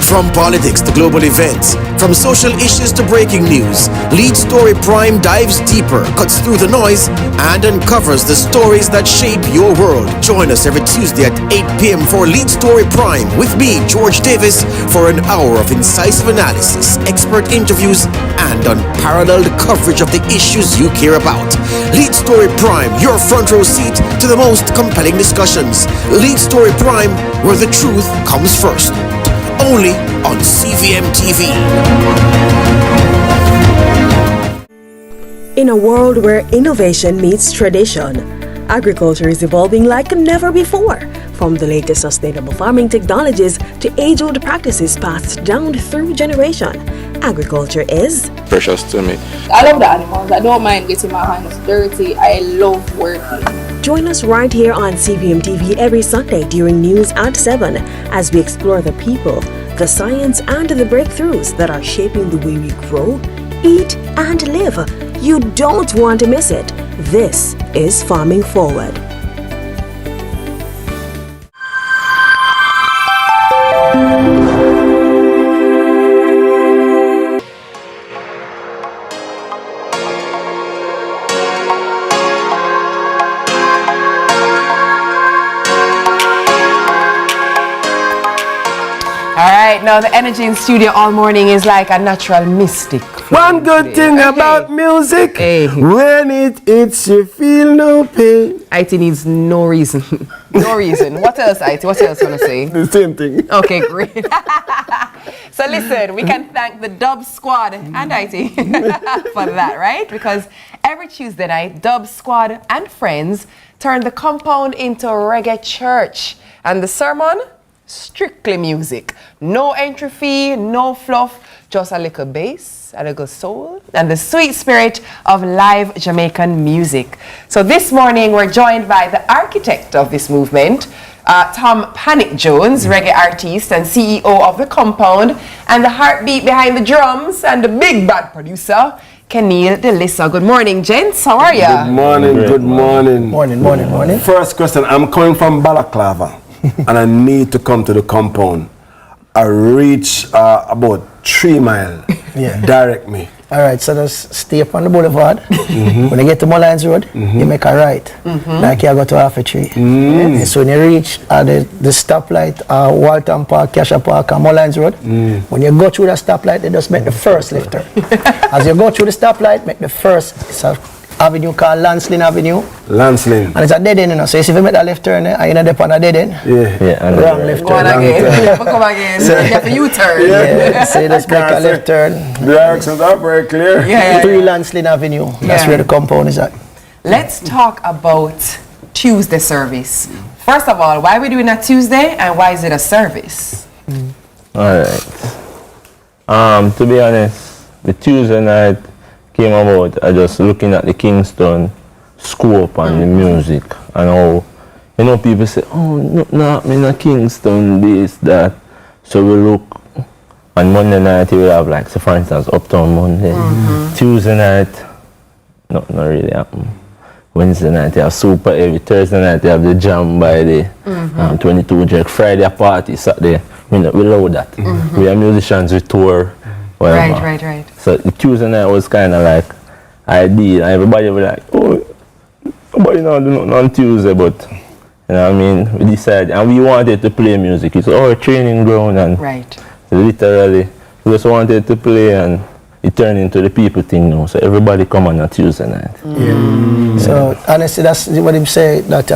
From politics to global events, from social issues to breaking news, Lead Story Prime dives deeper, cuts through the noise, and uncovers the stories that shape your world. Join us every Tuesday at 8 p.m. for Lead Story Prime with me, George Davis, for an hour of incisive analysis, expert interviews, and unparalleled coverage of the issues you care about. Lead Story Prime, your front row seat to the most compelling discussions. Lead Story Prime, where the truth comes first. Only on CVM TV. In a world where innovation meets tradition, agriculture is evolving like never before. From the latest sustainable farming technologies to age-old practices passed down through generation, agriculture is precious to me. I love the animals. I don't mind getting my hands dirty. I love working. Join us right here on CVM TV every Sunday during news at 7 as we explore the people, the science, and the breakthroughs that are shaping the way we grow, eat, and live. You don't want to miss it. This is Farming Forward. Now the energy in studio all morning is like a natural mystic. One good thing about music, when it hits you feel no pain. IT needs no reason. No reason. What else, IT? What else you want to say? The same thing. Okay, great. So listen, we can thank the Dub Squad and IT for that, right? Because every Tuesday night, Dub Squad and friends turn the compound into a reggae church. And the sermon? Strictly music. No entry fee, no fluff, just a little bass, a little soul, and the sweet spirit of live Jamaican music. So this morning we're joined by the architect of this movement, Tom Panic Jones, reggae artist and CEO of the compound, and the heartbeat behind the drums and the big bad producer, Kenil Delissa. Good morning, gents. How are you? Good morning, good morning. Morning. First question, I'm coming from Balaclava. And I need to come to the compound. I reach about 3 miles. Yeah. Direct me. All right, so just stay up on the boulevard. When you get to Mullines Road, you make a right. Like you go to Half a Tree. So when you reach the stoplight, Walton Park, Cassia Park, and Mullines Road, when you go through the stoplight, they just make the first left turn. As you go through the stoplight, make the first. It's a avenue called Lancelin Avenue. Lancelin. And it's a dead end, you know. So if you make that left turn, and you end up on a dead end, wrong left turn. Go on again. You have to come again. You have to U-turn. Yeah, so you just make a left turn. The directions are very clear. 3 Lancelin Avenue. That's where the compound is at. Let's talk about Tuesday service. First of all, why are we doing that Tuesday, and why is it a service? All right. To be honest, the Tuesday night came about. I just looking at the Kingston scope and the music and how, you know, people say, oh, no, I'm in Kingston, this, that. So we look, on Monday night we will have, like, so for instance, Uptown Monday. Tuesday night, not really happen. Wednesday night you have Super Heavy. Thursday night you have the Jam by the 22 Jack. Friday a party, Saturday, we load that. We are musicians, we tour. Whatever. Right. So the Tuesday night was kind of like ideal. Everybody was like, oh, nobody now do nothing on Tuesday, but you know what I mean? We decided, and we wanted to play music. It's our training ground, and literally we just wanted to play, and it turned into the people thing now. So everybody come on a Tuesday night. So honestly, that's what him say, that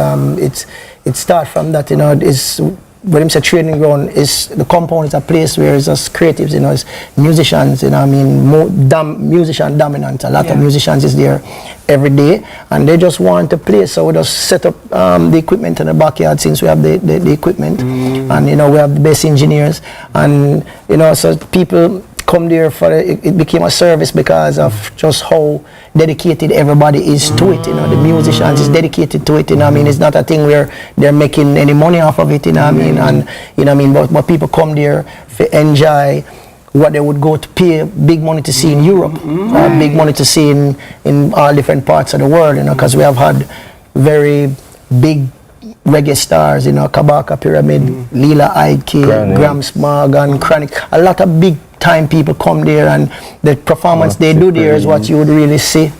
it start from that, you know, is what him say training ground is the compound is a place where it's just creatives, you know, it's musicians, you know what I mean, musician dominant. A lot of musicians is there every day, and they just want to play. So we just set up the equipment in the backyard, since we have the equipment, and you know, we have the best engineers, and you know, so people come there for it became a service because of just how dedicated everybody is to it. You know, the musicians is dedicated to it. You know, what I mean, it's not a thing where they're making any money off of it. You know, what I mean, and you know, what I mean, but people come there to enjoy what they would go to pay big money to see in Europe, or big money to see in all different parts of the world. You know, because we have had very big reggae stars, you know, Kabaka Pyramid, Lila Ike, Grams Morgan, Chronic. A lot of big time people come there, and the performance they do there is what you would really see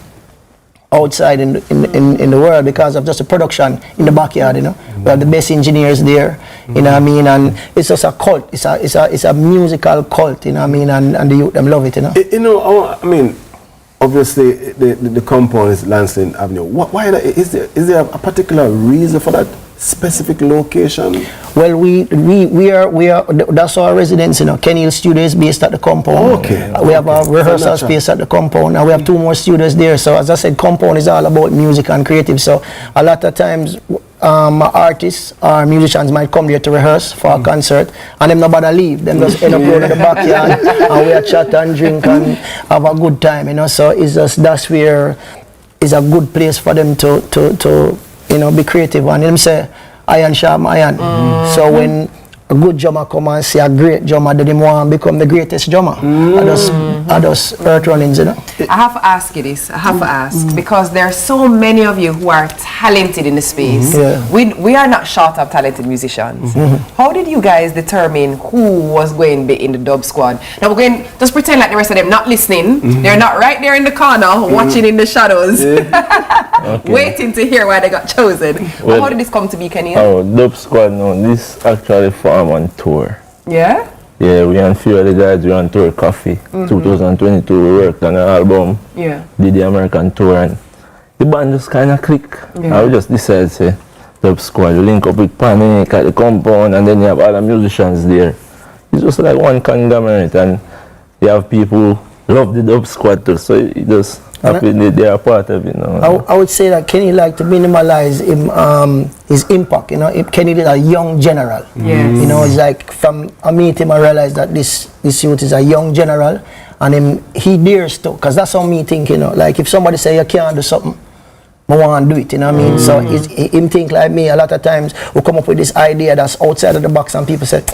outside in the world, because of just the production in the backyard. You know, we have the best engineers there. You know what I mean, and it's just a cult. It's a musical cult. You know what I mean, and the youth them love it. You know. You know, I mean, obviously the compound is Lancelin Avenue. Why is there a particular reason for that specific location? Well, we are that's our residence, you know. Kenny Hill Studio is based at the compound. We have a rehearsal space at the compound, and we have 2 more studios there. So as I said, compound is all about music and creative. So a lot of times artists or musicians might come there to rehearse for a concert, and them nobody leave. Them just end up going in the backyard and we are chat and drink and have a good time, you know. So it's just, that's where is a good place for them to you know, be creative. And him say, iron sharp iron. So when a good drummer come and see a great drummer, then him want to become the greatest drummer. I just earth runnings, you know. I have to ask you this. I have to ask, because there are so many of you who are talented in the space. We are not short of talented musicians. How did you guys determine who was going to be in the dub squad? Now we're going just pretend like the rest of them not listening. They're not right there in the corner watching in the shadows, waiting to hear why they got chosen. Well, how did this come to be, Kenny? Oh, dub squad, no, this actually formed on tour. Yeah? Yeah, we and a few of the guys, we on tour Coffee. 2022, we worked on an album. Did the American tour, and the band just kind of clicked. And we just decided to say, dub squad, we link up with Panic at the compound, and then you have other musicians there. It's just like one conglomerate, and you have people who love the dub squad too, so it just happy they are part of it now. I would say that Kenny like to minimalize his impact. You know, Kenny is a young general. You know, it's like from I meet him, I realize that this youth is a young general, and he dares to, because that's how me think. You know, like if somebody say you can't do something, I want to do it. You know what I mean? So him think like me. A lot of times we come up with this idea that's outside of the box, and people say,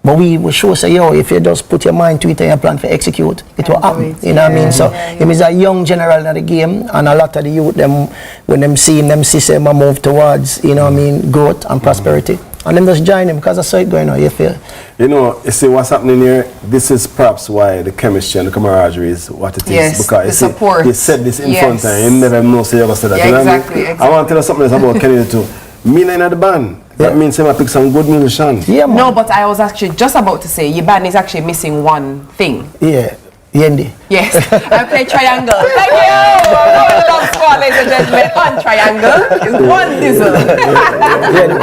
but we sure say, yo, if you just put your mind to it and you plan to execute, it will happen. You know what I mean? So him is a young general in the game, and a lot of the youth, them when them see him, them see him move towards, you know what I mean, growth and prosperity. and them just join him because I saw it going on, you feel? You know, you see what's happening here? This is perhaps why the chemistry and the camaraderie is what it is. Yes, because the support. You said this in Yes. front and you never know so you're going to say that. Yeah, you know exactly, what I mean? I want to tell you something else about Kennedy too. Me and the band. That means I pick some good musicians. Yeah, man. No, but I was actually just about to say your band is actually missing one thing. Yeah, Yendi. Yes, I play triangle. Thank you! One love squad, ladies and gentlemen, on triangle is one diesel. Yeah, the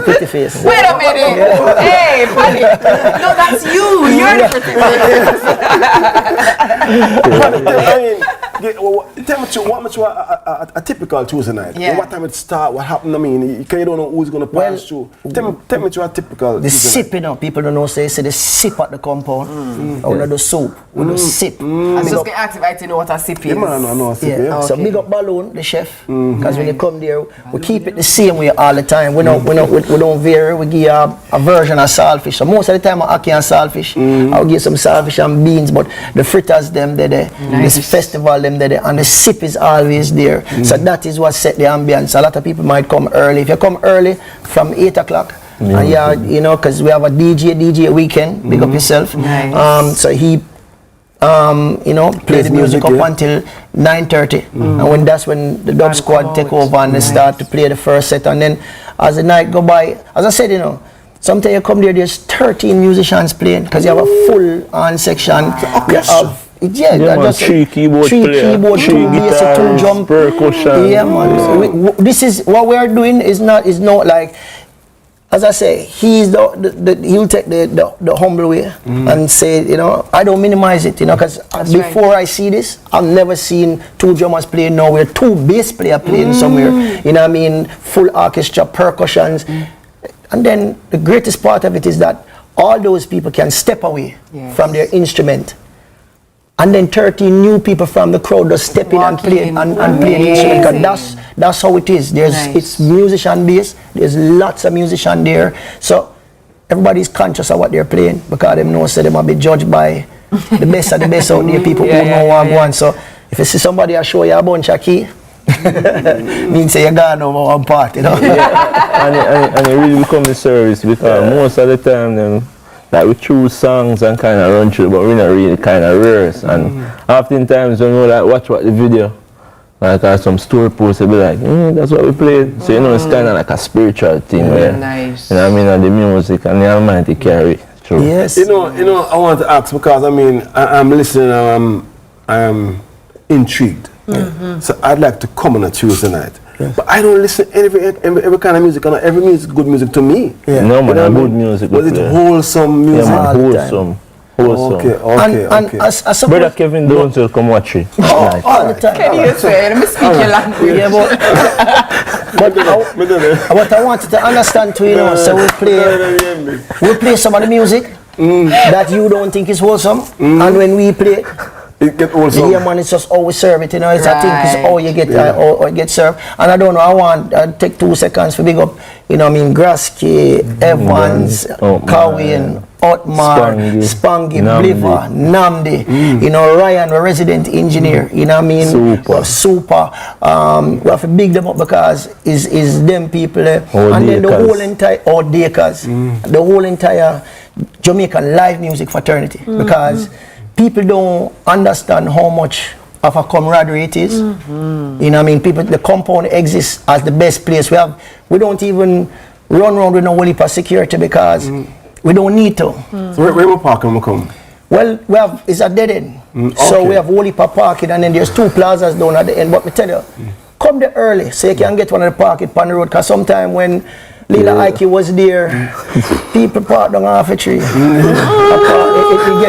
pretty face. Wait a minute. Hey, funny. No, that's you. You're the pretty face. Tell me what much a typical Tuesday night. Yeah. What time it start? What happened? I mean, you don't know who's going to pass through. Tell me to a typical The Tuesday sip, you know, people don't know, say they sip at the compound. Or we do soup, we do sip. I was just going to ask if I know what a sip is. Yeah, man, I know a sip, yeah. So big up Balloon, the chef, because when you come there, we keep it the same way all the time. We don't vary. We give you a version of saltfish. So most of the time I ackee and saltfish. I'll give some saltfish and beans, but the fritters them there, this festival them there, and the sip is always there. So that is what set the ambience. A lot of people might come early. If you come early from 8 o'clock, and you know, because we have a DJ weekend, big up yourself. So he you know, play the music up until 9:30, and that's when the dub squad take over and they start to play the first set. And then as the night go by, as I said, you know, sometimes you come there's 13 musicians playing because you have a full on section. You have man, three keyboard player, 2 bass, 2 drum, percussion. Yeah, man. So this is what we are doing. Is not like. As I say, he'll take the humble way and say, you know, I don't minimize it, you know, because before I see this, I've never seen 2 drummers playing nowhere, 2 bass players playing somewhere, you know what I mean, full orchestra, percussions. And then the greatest part of it is that all those people can step away from their instrument. And then 13 new people from the crowd just step in and play the instrument. Because that's how it is. It's musician based. There's lots of musicians there. So everybody's conscious of what they're playing because they know they might be judged by the best of the best out there, people who know what I want. So if you see somebody I show you a bunch of key, means say you're gone over one part, you know. And it really becomes a service because most of the time them, like we choose songs and kind of run through, but we're not really kind of rehearse. And oftentimes when we like watch the video, like some story posts, they be like, that's what we played. So you know, it's kind of like a spiritual thing where, nice. You know what I mean, and the music and the Almighty carry it through. Yes. You know, I want to ask because I mean, I'm listening and I'm intrigued. So I'd like to come on a Tuesday night. But I don't listen every kind of music, and every music good music to me. No man, you know good music. Was it wholesome music? Yeah, man, wholesome. Okay. As Brother Kevin Jones will come watch it. All the time. Can you say? Let me speak your language. Yeah, but what I want you to understand too, you know, so we play some of the music that you don't think is wholesome, and when we play it get wholesome. Yeah, man, it's just how we serve it, you know. It's I think it's how you get how it gets served. And I don't know. I want take 2 seconds to big up, you know. I mean, Grasky, Evans, Cowan, Otmar, Spangy, Bliver, Namdi, you know, Ryan, the resident engineer, you know what I mean? Super. We have to big them up because is them people there. And then the whole entire the whole entire Jamaican live music fraternity because people don't understand how much of a camaraderie it is. You know what I mean? People, the compound exists as the best place. We don't even run around with no whole heap of security because we don't need to. So where we park when we come? Well, it's a dead end. So we have whole heap of parking and then there's 2 plazas down at the end. But me tell you, come there early so you can get one of the parking on the road because sometimes when Lila Ike was there, people park down half a tree.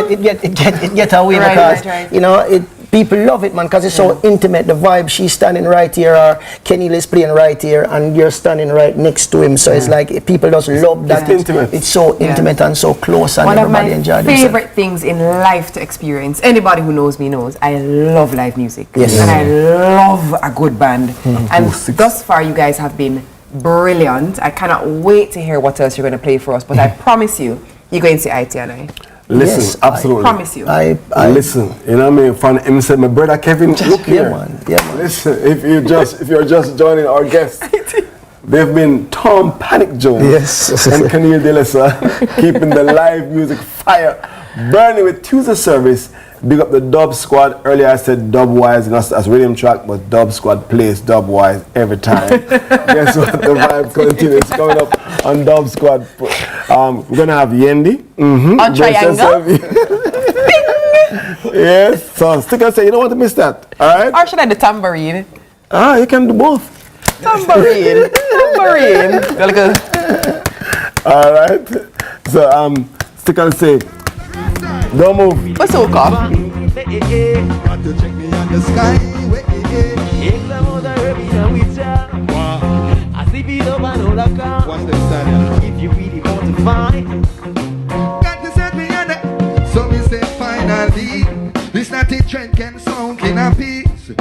It get away because you know people love it, man, because it's so intimate. The vibe. She's standing right here, or Kenny is playing right here, and you're standing right next to him. So it's like people just love that. It's intimate. It's so intimate and so close, and one everybody enjoys it. One of my favorite things in life to experience. Anybody who knows me knows I love live music. Yes. And I love a good band. And thus far, you guys have been brilliant. I cannot wait to hear what else you're going to play for us. But I promise you, you're going to see IT and I. Listen, Yes, absolutely. I promise you. I listen. You know what I mean? From him said, my brother Kevin, look here. Yeah, man. Listen, if you're just joining our guest, They've been Tom Panic Jones Yes. and Kenny Delessa keeping the live music fire burning with Tuesday service. Big up the Dub Squad. Earlier I said Dub Wise, not as rhythm track, but Dub Squad plays Dub Wise every time. Guess what? The vibe continues coming up on Dub Squad. We're gonna have Yendi. On Triangle. Yes. So stick and say you don't want to miss that. All right. Or should I do tambourine? You can do both. Tambourine. Tambourine. All right. So stick and say. Don't move. What's so called? If you really want to find, got to set me on it. So me say finally, this not a trend can sound in a piece.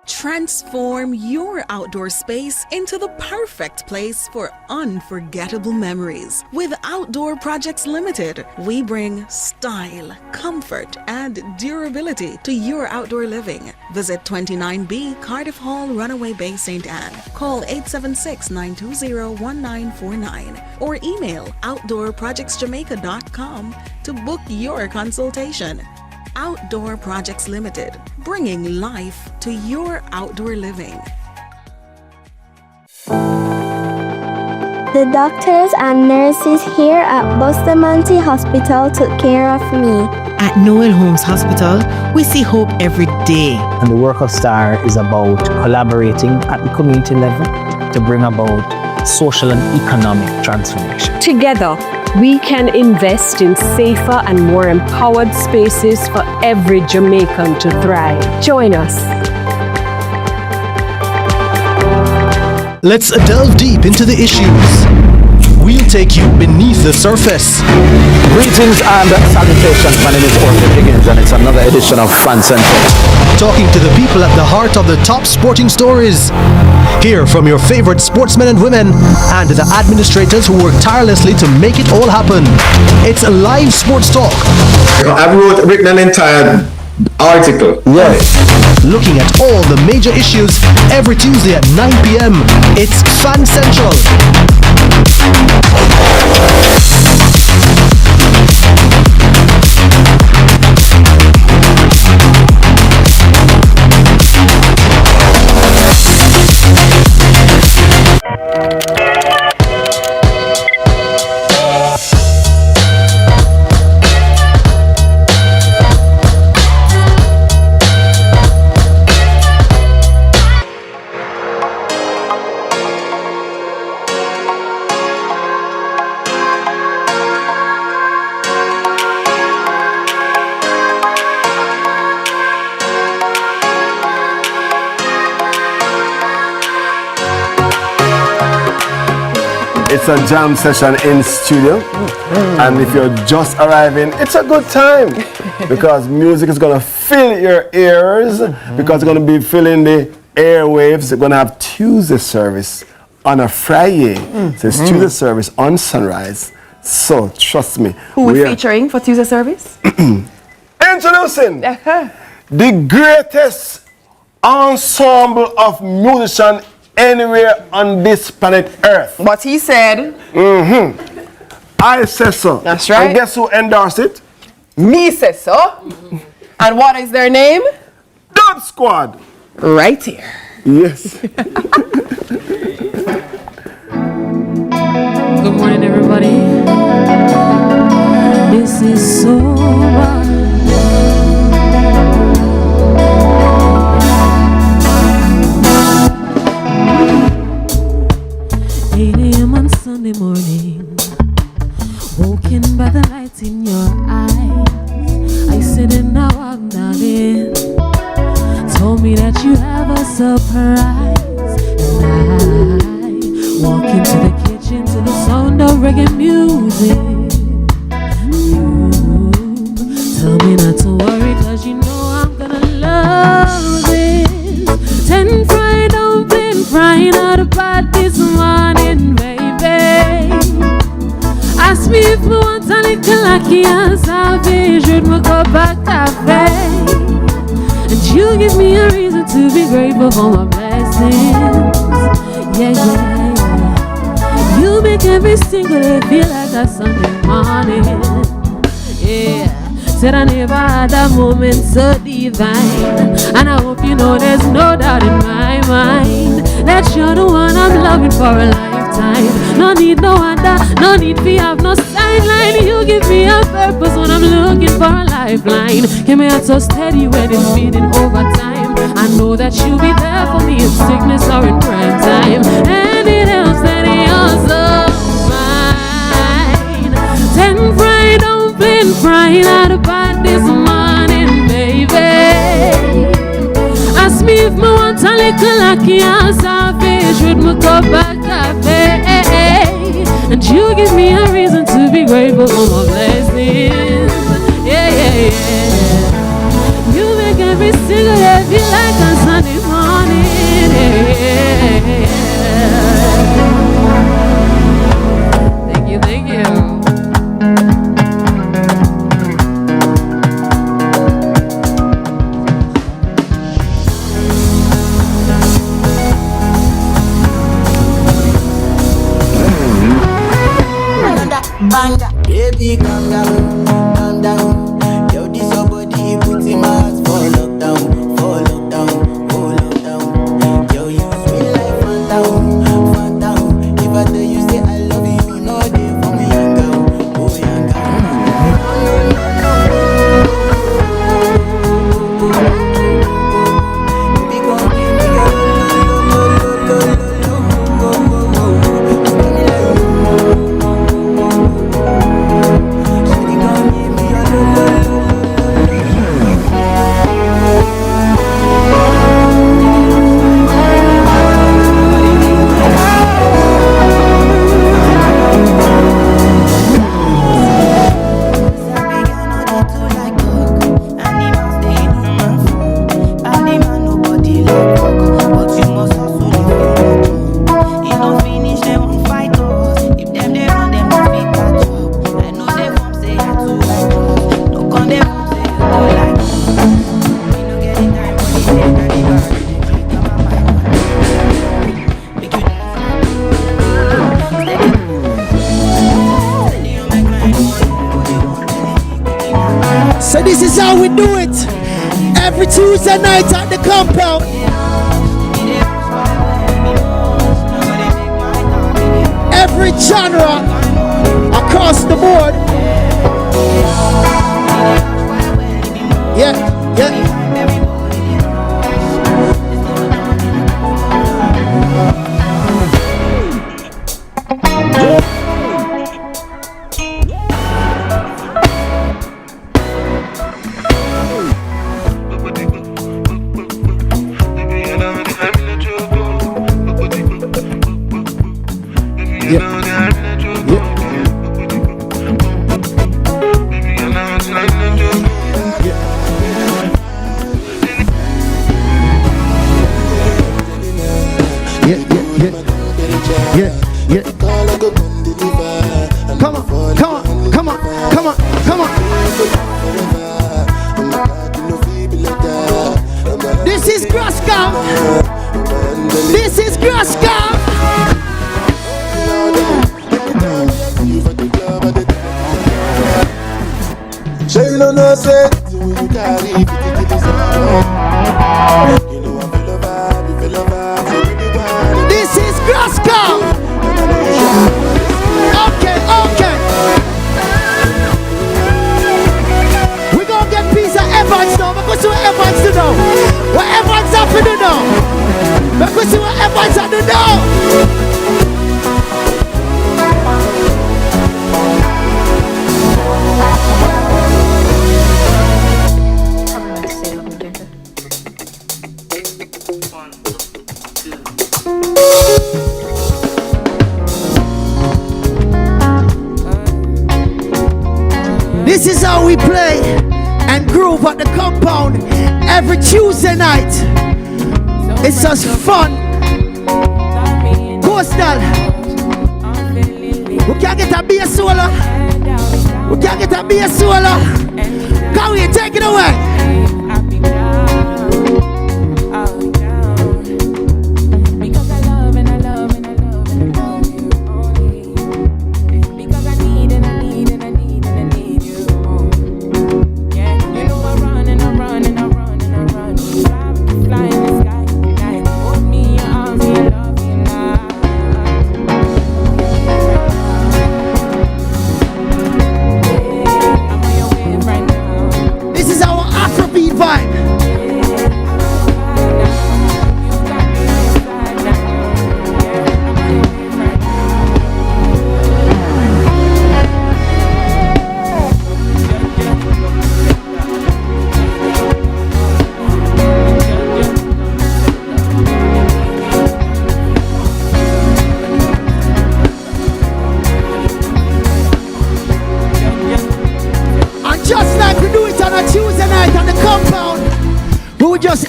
Transform your outdoor space into the perfect place for unforgettable memories. With Outdoor Projects Limited, we bring style, comfort, and durability to your outdoor living. Visit 29B Cardiff Hall, Runaway Bay, St. Anne. Call 876-920-1949 or email outdoorprojectsjamaica.com to book your consultation. Outdoor Projects Limited, bringing life to your outdoor living. The doctors and nurses here at Bustamante Hospital took care of me. At Noel Holmes Hospital, we see hope every day. And the work of STAR is about collaborating at the community level to bring about social and economic transformation. Together, we can invest in safer and more empowered spaces for every Jamaican to thrive. Join us. Let's delve deep into the issues. We'll take you beneath the surface. Greetings and salutations. My name is Orville Higgins and it's another edition of Fan Central. Talking to the people at the heart of the top sporting stories. Hear from your favorite sportsmen and women and the administrators who work tirelessly to make it all happen. It's a live sports talk. I've written an entire article. Yes. Looking at all the major issues every Tuesday at 9 p.m. It's Fan Central. It's a jam session in studio, and if you're just arriving, it's a good time because music is gonna fill your ears because it's gonna be filling the airwaves. They're gonna have Tuesday service on a Friday, so it's Tuesday service on Sunrise. So trust me. Who we're featuring for Tuesday service? Introducing the greatest ensemble of musicians anywhere on this planet Earth. What he said. I say so. That's right. And guess who endorsed it? Me say so. And what is their name? Dub Squad. Right here. Yes. Good morning, everybody. This is so wild. 8 a.m. on Sunday morning, woken by the lights in your eyes. I said and now I'm nodding. Told me that you have a surprise, and I walk into the kitchen to the sound of reggae music. You tell me not to worry, 'cause you know I'm gonna love this. 10 fried dumpling frying out of pot this morning, baby. lucky and savage with my cup of cafe. And you give me a reason to be grateful for my blessings. Yeah, yeah, yeah. You make every single day feel like a Sunday morning. Yeah. Said I never had a moment so divine. And I hope you know there's no doubt in my mind that you're the one I'm loving for a lifetime. No need no other, no need to have no sideline. You give me a purpose when I'm looking for a lifeline. Keep me out so steady when it's beating overtime. I know that you'll be there for me in sickness or in prime time. Anything else that you're so fine. 10 fried dumpling frying out of pot this morning, baby. Ask me if me want a little lucky and savage with my cup of cafe. And you give me a reason to be grateful for my blessings. Yeah, yeah, yeah. You make every single day feel like a Sunday morning. Yeah, yeah, yeah. Thank you, thank you. Baby, calm down, calm down. Yo, this your body, put in my heart for lockdown, for lockdown, for lockdown. Yo, you sweet like phantom, phantom. If I tell you say I love you, no day for me, young girl, oh young girl. Baby, come give me your So this is how we do it. Every Tuesday night at the compound. Every genre across the board. Yeah, yeah. This is how we play and groove at the compound every Tuesday night. It's just fun. Coastal. We can get a bass solo. We can't get a bass solo. Come here, take it away.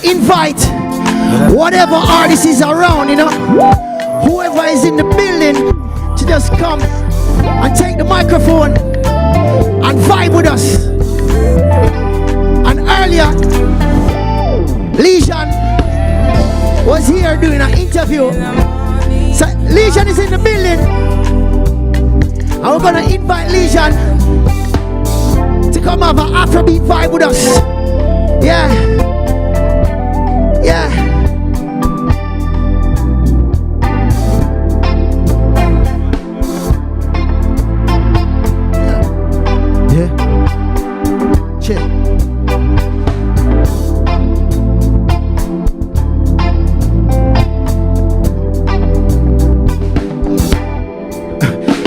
Invite whatever artist is around, you know, whoever is in the building to just come and take the microphone and vibe with us. And earlier, Legion was here doing an interview. So Legion is in the building, and we're gonna invite Legion to come have an Afrobeat vibe with us. Yeah. Yeah. Yeah. Chill.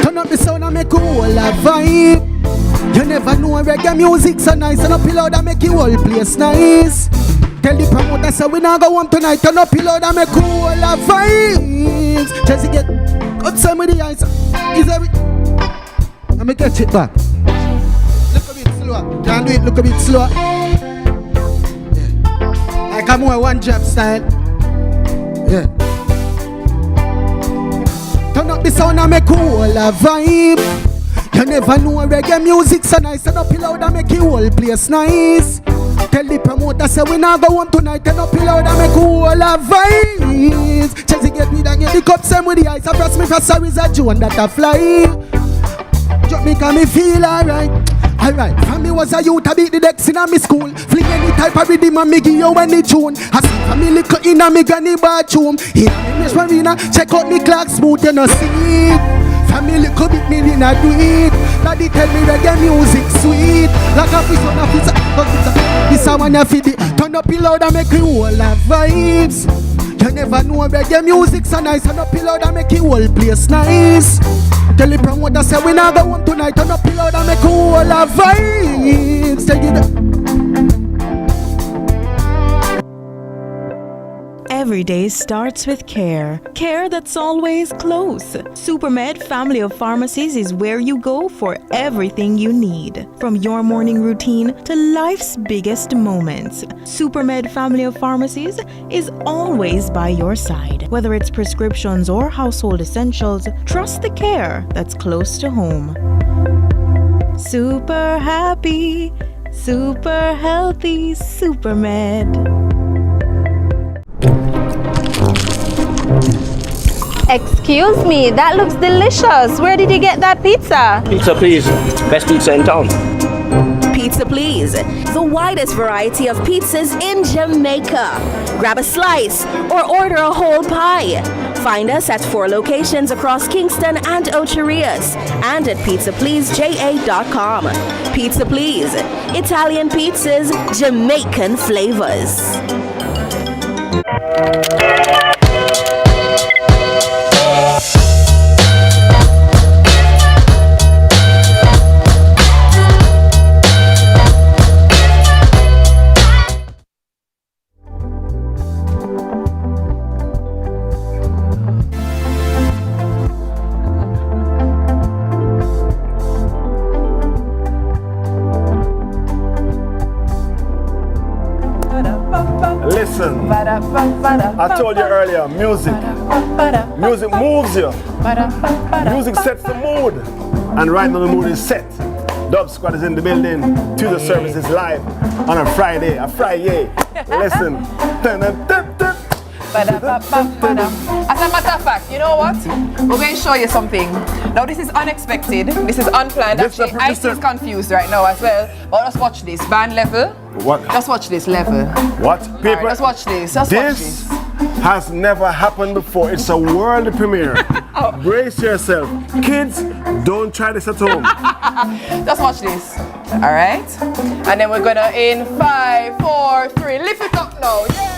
Turn up the sound and make a whole vibe. You never know reggae music so nice, and up loud and make the whole place nice. Tell the promoter say we not go home tonight. Turn up pillow and make cool vibes. Just get outside with the eyes. Is every? Let me catch it back. Look a bit slower. Can't do it. Look a bit slower. Yeah. Like a more one jab style. Yeah. Turn up the sound and make cool vibe. You never know reggae music so nice. Turn up pillow and make the whole place nice. Tell the promoter say we not go home tonight. Turn up loud and make cool vibes. Chelsea get me down, get the cup same with the ice. I press me for sorries a Joan that a fly. Drop me cause me feel alright. Alright, from me was a youth, I beat the decks in a me school. Fling any type of rhythm and me give you any tune. I see family cut in a me granny bathroom. In a me Miss Marina, check out me clock smooth, you know see. Family could beat me in a do it. Daddy tell me reggae music sweet. Like a fish on a pizza. This I wanna feed it. Turn up loud and make you all have vibes. You never know reggae music so nice. Turn up loud and make you whole place nice. Tell the promoter say we not go home tonight. Turn up loud and make you all have vibes. Take it up. Every day starts with care. Care that's always close. Supermed Family of Pharmacies is where you go for everything you need. From your morning routine to life's biggest moments. Supermed Family of Pharmacies is always by your side. Whether it's prescriptions or household essentials, trust the care that's close to home. Super happy, super healthy, Supermed. Excuse me, that looks delicious. Where did you get that pizza? Pizza, please. Best pizza in town. Pizza Please, the widest variety of pizzas in Jamaica. Grab a slice or order a whole pie. Find us at 4 locations across Kingston and Ocho Rios and at pizzapleaseja.com. Pizza Please, Italian pizzas, Jamaican flavors. Listen, I told you earlier, music moves you. Music sets the mood, and right now the mood is set. Dub Squad is in the building. Tuesday service is live on a Friday. Listen. As a matter of fact, you know what? We're going to show you something. Now this is unexpected. This is unplanned. Actually, I is confused right now as well. But just watch this. Band level. What? Just watch this level. What? People, just watch this. Just watch this. Has never happened before. It's a world premiere. Brace yourself. Kids, don't try this at home. Just watch this. All right? And then we're going to, in 5, 4, 3, lift it up now. Yeah!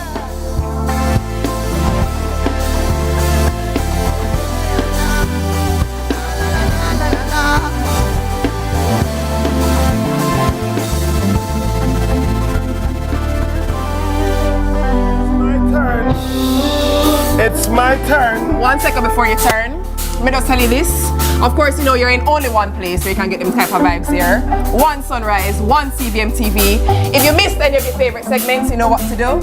It's my turn. 1 second before you turn, let me just tell you this. Of course, you know you're in only one place where you can get them type of vibes here. One Sunrise, one CVM TV. If you missed any of your favorite segments, you know what to do.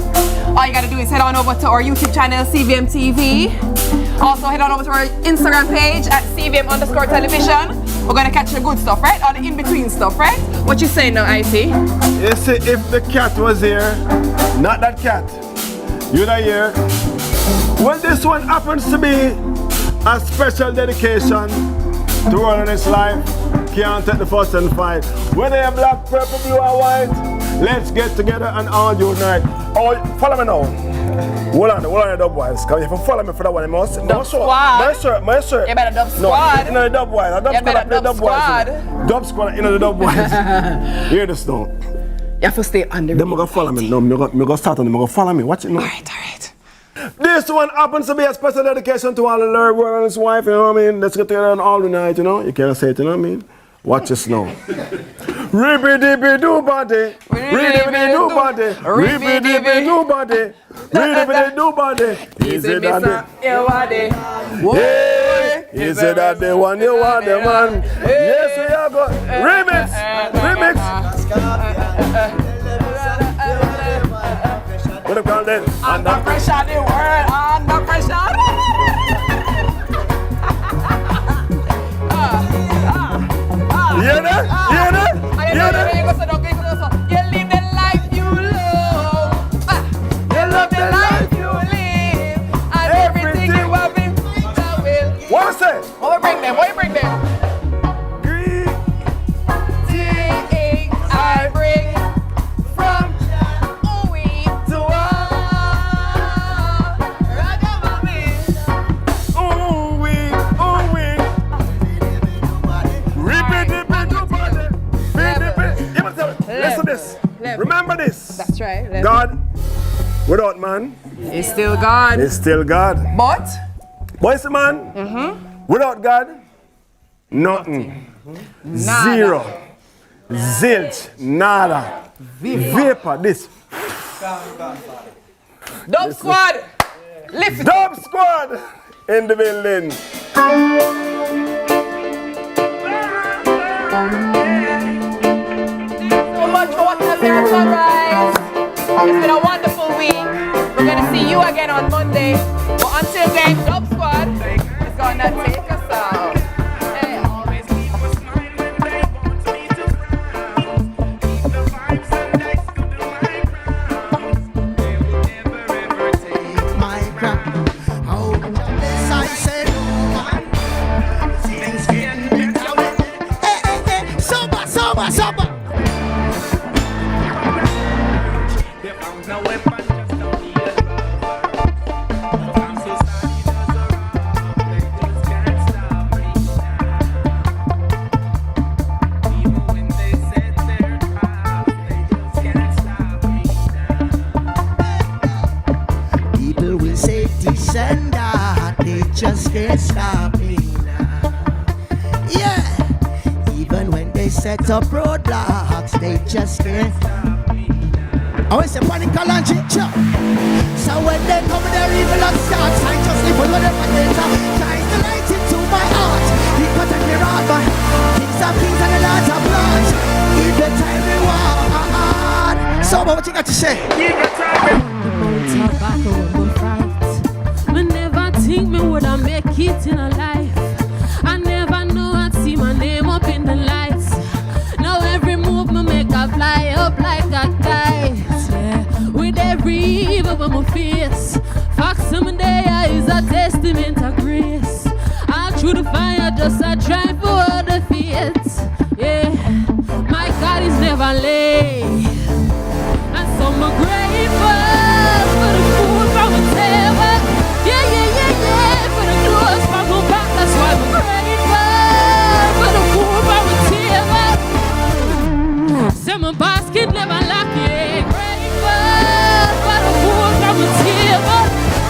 All you gotta do is head on over to our YouTube channel, CVM TV. Also head on over to our Instagram page at CVM_television. We're gonna catch the good stuff, right? All the in-between stuff, right? What you saying now, Icy? You see, if the cat was here, not that cat, you're not here. Well, this one happens to be a special dedication to all in his life. Can't take the fuss and fight. Whether you're black, purple, blue or white, let's get together and all unite. Oh, follow me now. Hold on the dub wise. Because if you follow me for that one, I must. Dub squad. My shirt. You better dub squad. No, the dub wise. Dub squad. Dub squad, the dub wise. Hear this now. You have to stay under. Then I'm going to follow me. No, I'm going to start on them. I'm going to follow me. Watch it now. Alright. This one happens to be a special dedication to all the Lord and his wife, you know what I mean? Let's get together on all the night, you know? You can't say it, you know what I mean? Watch this now. Ribby-dibby-doo body, ribby-dibby-doo body, ribby-dibby-doo body, ribby-dibby-doo body. Is it that the yeah, is it that the one you want, the man? Yes, we are good. Remix. What do you call that? Under pressure, the world, under pressure. Hear that? You live the life you love. You love the life you live. And everything you have been will. What is it? What you bring them? Greetings I bring from we to Listen to this. Remember this. That's right. God without man is still God. Is still God. But boys, man, without God, nothing. Nada. Zero. Zilch. Nada. Vapor. This. Dub Squad. Lift it. Dub Squad in the building. So much for watching us here at Sunrise. It's been a wonderful week. We're going to see you again on Monday. But until then, Dub Squad is going to take us out. Hey. Sober. People will say this and that, they just can't stop me now. Yeah. Even when they set up roadblocks, they just can't. I want to say panic and ginger. So when they come in their evil and starts, I just live with them and later. Shine the light into my heart. He cut and the rod, man. Kings of kings and the lords of lords. Give the time reward. So what you got to say? Give the time. Tobacco will fight. Me never think me woulda make it in a life. I never know I'd see my name up in the lights. No over my face. Facts of my day is a testament of grace. All through the fire, just a try for the faith. Yeah, my God is never late. And so I'm grateful for the food from the table. Yeah, yeah, yeah, yeah. For the clothes from my back, that's why I'm grateful for the food from the table. Say my basket never lack, yeah. Grateful for the food from the table.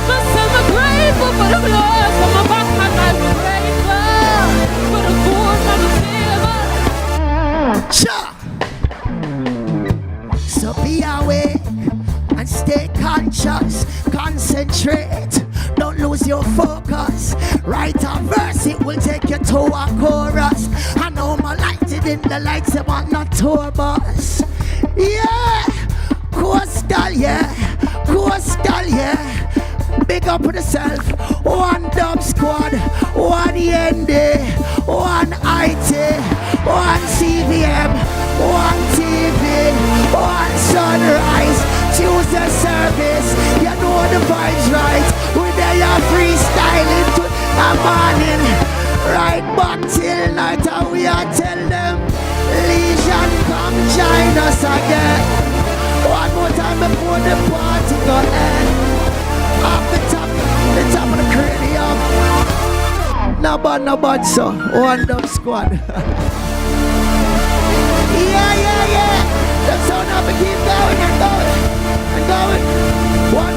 But say I'm grateful for the clothes from my back, and I'm grateful for the food from the table. Sure. So be awake and stay conscious, concentrate, don't lose your focus. Write a verse, it will take you to a chorus. I know my lighted in the lights, they want not tour bus. Yeah, coastal, yeah, coastal, yeah. Big up for yourself. One dub squad, one Yende, one IT, one CVM, one TV, one sunrise, Tuesday service. You know the vibes right. We there are freestyling to a morning. Right back till night and we are tell them Legion come join us again. One more time before the party go end. Off the top of the cranium. No bad, so one dub squad. Yeah, yeah, yeah. The sound of it keep going and going and going. One.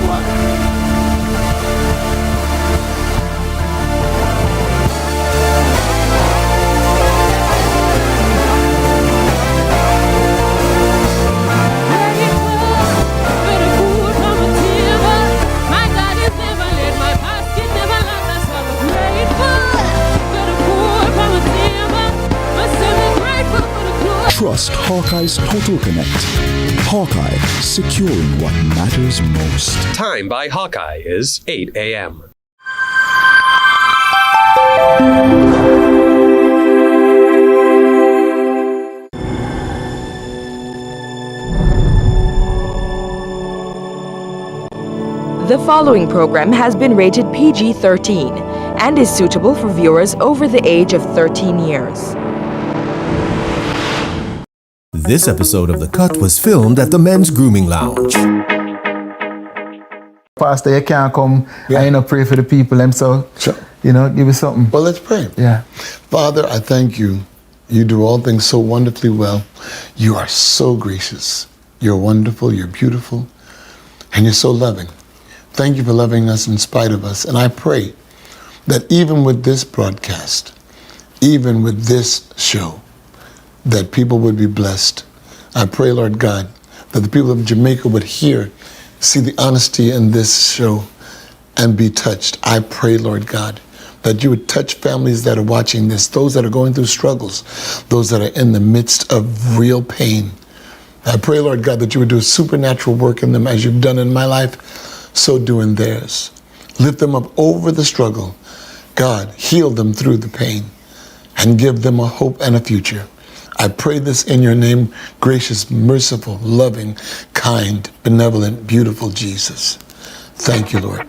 Trust Hawkeye's Total Connect. Hawkeye, securing what matters most. Time by Hawkeye is 8 a.m. The following program has been rated PG-13 and is suitable for viewers over the age of 13 years. This episode of The Cut was filmed at the Men's Grooming Lounge. Pastor, you can't come and pray for the people and so, give us something. Well, let's pray. Yeah. Father, I thank you. You do all things so wonderfully well. You are so gracious. You're wonderful, you're beautiful, and you're so loving. Thank you for loving us in spite of us. And I pray that even with this broadcast, even with this show, that people would be blessed. I pray, Lord God, that the people of Jamaica would see the honesty in this show and be touched. I pray, Lord God, that you would touch families that are watching this, those that are going through struggles, those that are in the midst of real pain. I pray, Lord God, that you would do a supernatural work in them as you've done in my life, so do in theirs. Lift them up over the struggle. God, heal them through the pain and give them a hope and a future. I pray this in your name, gracious, merciful, loving, kind, benevolent, beautiful Jesus. Thank you, Lord.